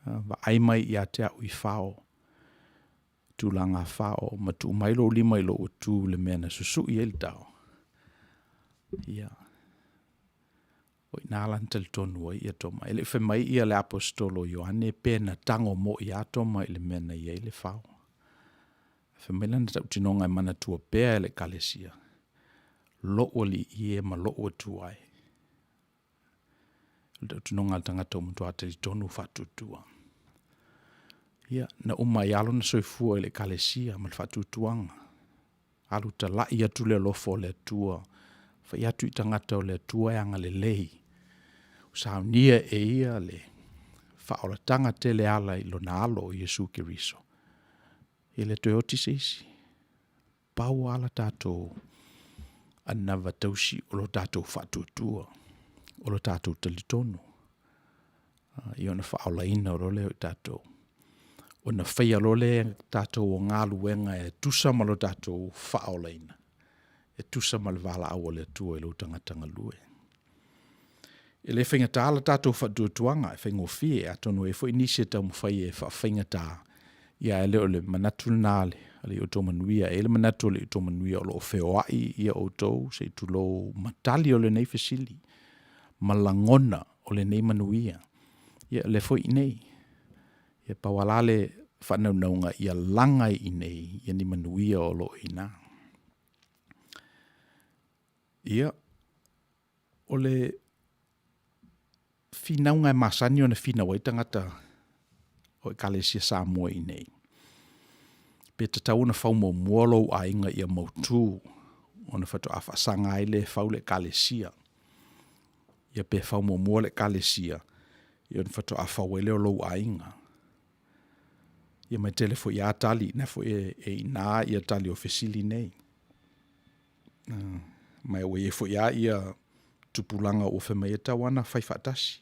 Va ai mai ia te au I whao. Tu langa whao. Ma tu mai lo lima I lo o tu le mea na susu I ele tau. Ia. O I nālan tali tonu ai I atoma. Ele whi mai ia le apostolo Ioane pēna tango mo I atoma I le mea na I ele whao. Whi mai lana tau tinonga I mana tua pēa ele kalesia. Lo o li I e ma lo o tu ai. Tau tinonga tangata o mtua tali tonu whatutua. Ia, na uma I alo na soifua ele kalesia ma le whatutuanga. Alu ta lai atu le lofo le tua. Whai atu I tangata o le tua e anga le lei. Usau nia e ia le whaola tanga te le ala I lona alo o Yesu Kiriso. E le toi oti seisi. Pau ala tātou anava tausi o lo tātou whatutua. O lo tātou talitonu. I ona whaola ina o role o tātou. O na whaia role tātou o ngā luenga e tusa ma lo tātou whaola ina. E tusa ma le wala awa le tua e lo tanga lue. E le whainga tā ala tātou whatutuanga e whaingo fie a tonu e fo inise tau mwhai e whainga tā. Ia e leo le manatu nāle, le Outou Manuia, e le manatu le Outou Manuia o lo wheoai ia Outou, se tu lo matali o le nei fasili. Malangona o le nei Manuia. Ia le foi nei. Ia pawalale whanaunaunga ia langai I nei, ia ni Manuia o lo ina. Ia, o le whinaunga e masani o na whinaua I tangata o I kalesia sa mua I nei. Pe te tau na whau mo muolo a inga ia mautu o na whato awhasanga ai le whau le kalesia. Ia pe whau mo mua le kalesia ia na whato awhawele o lou a inga. Ia mai telefo I atali na fo e ina ia tali o fesili nei. mai o e fo ia ia tupulanga o fe mai tawana fai fatasi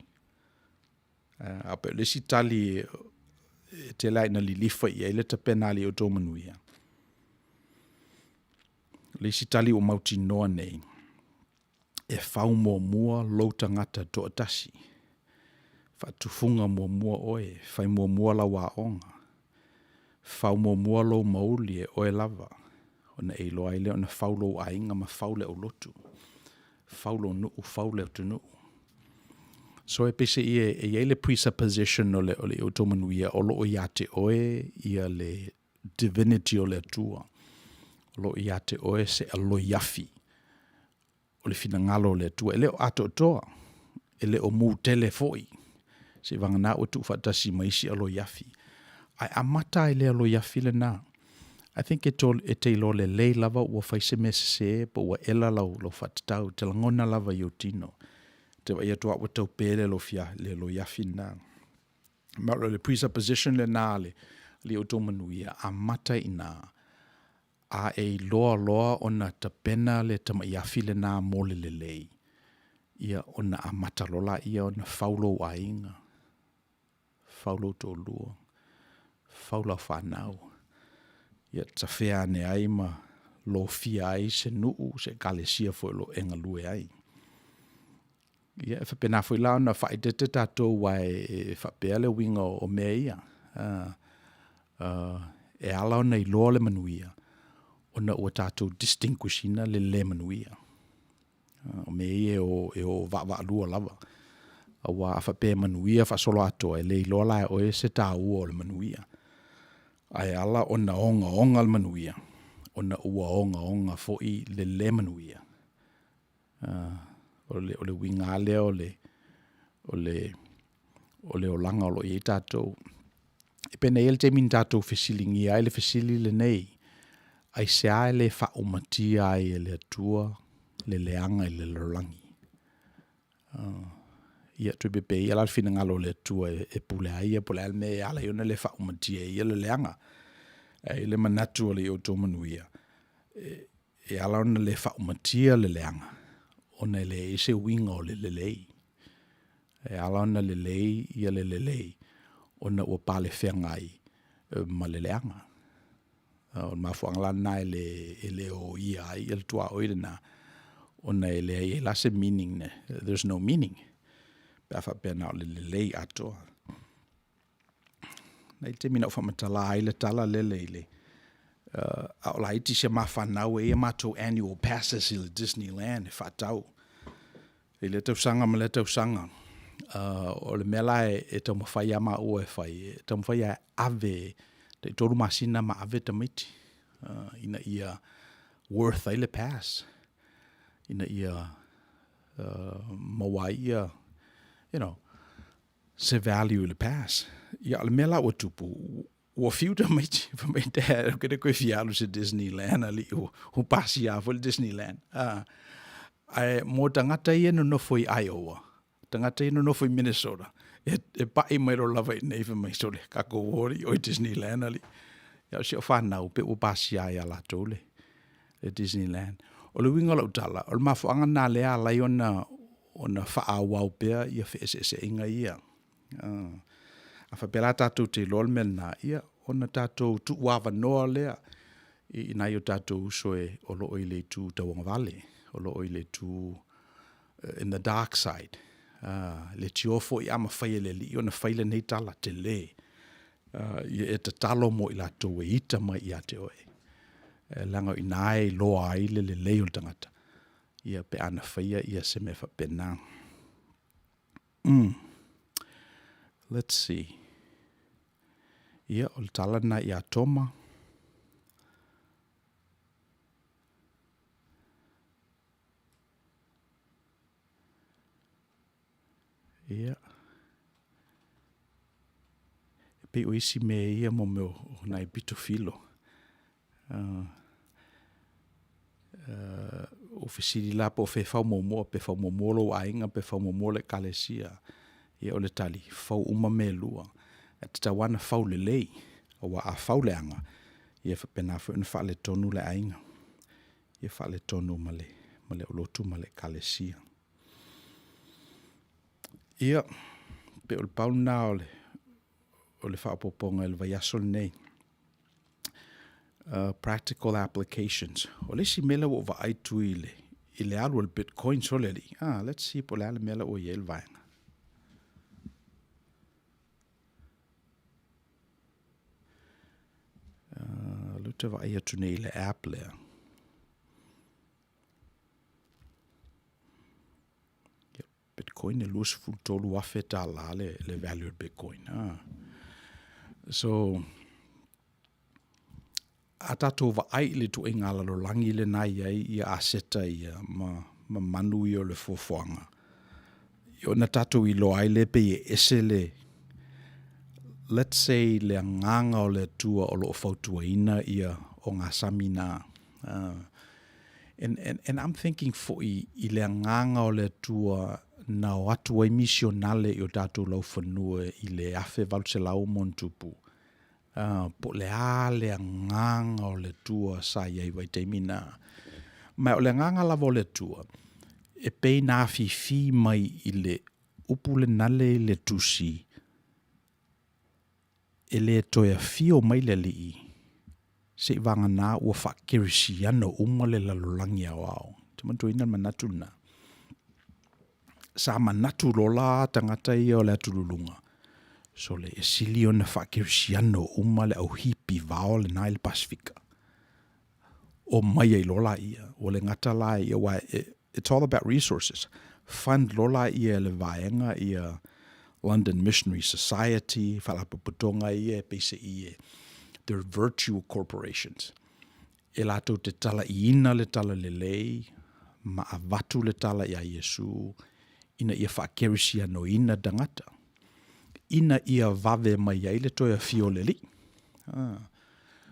a pe le sitali te lai na lilifa ia ile te penali Outou Manuia le sitali o mauti noa nei e fau mua lou tangata to atasi fatufunga mua oe fai mua la waonga fau mua lou mauli e oe lava ona e loa ile ona fau lou ainga ma fau le o lotu fau lo nu fau le tunu so e pese ia le presupposition o le Outou Manuia o lo ia te oe ia le divinity o le tua o lo ia te oe se alo yafi o le finangalo le tua ele o ato toa ele o mu telefoi se vangana o tu fatasi maisi alo yafi ai amata ele alo yafi le na I think it te lo le lei lava ua fai se se po ua ela lo fatatau te langona lava i o tino te ia toa ua tau pele lo fia le lo yafi na ma le presupposition le na le Outou Manuia amata ina a e loa ona ta pena le tama yafi le na mo le lei ia ona amata lola ia ona faulo ainga faulo to lua faula fanau ia tafea ne ai ma lo fia ai se nuu se kalesia fo lo enga lue ai ia fa pena foi la na fa te tatou wai fa pele winga o meia e ala ona I lo le Manuia ona o tatou distinguishina le Manuia o meia o va lua lava awa fa pe Manuia fa solo ato e le lo la o se tau o le Manuia ai ala ona onga al Manuia ona ua onga fo I le Manuia o le winga le o le langa o lo I tatou e pena ele te min tatou fesilingi ai le fesili le nei ai se ai le fa umatia ai le atua le leanga I le lolangi ia tu bepe ia la fina ngalo le atua e pule ai e pule al me ala iona le fa umatia ia le leanga e le manatu o le Outou Manuia e ala ona le fa umatia le leanga ona le ese winga o le lei e ala ona le lei ia le lei ona ua pale whengai ma le leanga o mafuanga lana ele o ia ai ele tua oire na ona ele ai la se meaning ne there's no meaning pa pena o le lei atoa na te mina fa matala ai le tala le a la iti se mafanau e mato annual passes I Disneyland fa tau ele tau sanga ma le tau sanga o le mela e tau mawhai ama o e whai tau mawhai ave te toru masina ma ave tamiti ina ia worth ai le pass ina ia mawai ia you know se value le pass ia le mela o tupu o fiu tamiti fa me te ke ko fialu se Disneyland ali o pasi a fo Disneyland ai mo tangata ia no foi Iowa tangata ino no foi Minnesota e pa I mai ro lava nei fa mai sole ka ko wori o Disneyland ali ya se fa na o pe o pasi a la tole e Disneyland o le winga lo tala o ma fo anga na le ala ona fa a wa pe ia fe se inga ia a fa pela tatu te lol men na ia ona tatu tu wa va no le I na yo tatu so e o lo ile tu tawanga vale o lo ile tu in the dark side le tiofo I ama faile li ona faile nei tala te le e te talo mo I la to e ita mai I ate oe langa I nai loa ai le leo tangata ia pe ana faia ia se me fa pena let's see ia o tala na ia toma ia pe o isi me ia mo meu nai pito filo o fesili la po fe fa mo pe fa mo lo ainga pe fa mo le kalesia ia o le tali fa uma me lua at ta wana fa le o wa a fa le anga ia fa pena fa le tonu le ainga ia whale tonu ma le olotu ma le kalesia. Ia, pe o le pauna o le whaapoponga le vaiaso nei. Practical applications. O le si mele o va aitu i le alu le Bitcoin so le li. Let's see po le ale mele o ye le vaenga. Luta va ai atu nei le app lea. Bitcoin e lus fu tolu afe ta la le value of Bitcoin. So, a tatou va ai le tu ingala lo langi le nai ai ia aseta ia ma Manuia o le fofoanga. Io na tatou i lo ai le pe ese let's say le nganga o le tua o lo fautua ina ia o ngā samina. And I'm thinking for i le nganga o le tua na o atu ai misionale i o tatou lau whanua i le afe valse lau montupu. Po le nganga o le tua sa iai wai teimina. Mai o le nganga lava o le tua, e pei nā fi mai i le upu le nale le tusi, e le toia fio mai le lii, se vanga nā ua whakirisiano uma le lalolangi au au. Te mantu ina manatu na. Sa manatu lola tangata ia o le atululunga. So le esili ona whakirisiano uma le au hipi vao le nai le Pasifika. O mai ai lola ia, o le ngata la ia wa, it's all about resources. Fund lola ia le vaenga ia London Missionary Society, whalapuputonga ia, peise ia. They're virtual corporations. E lato te tala I ina le tala le lei, ma avatu le tala ia Yesu, ina ia whakerisiano ina dangata. Ina ia vave mai ai le toia fio le li.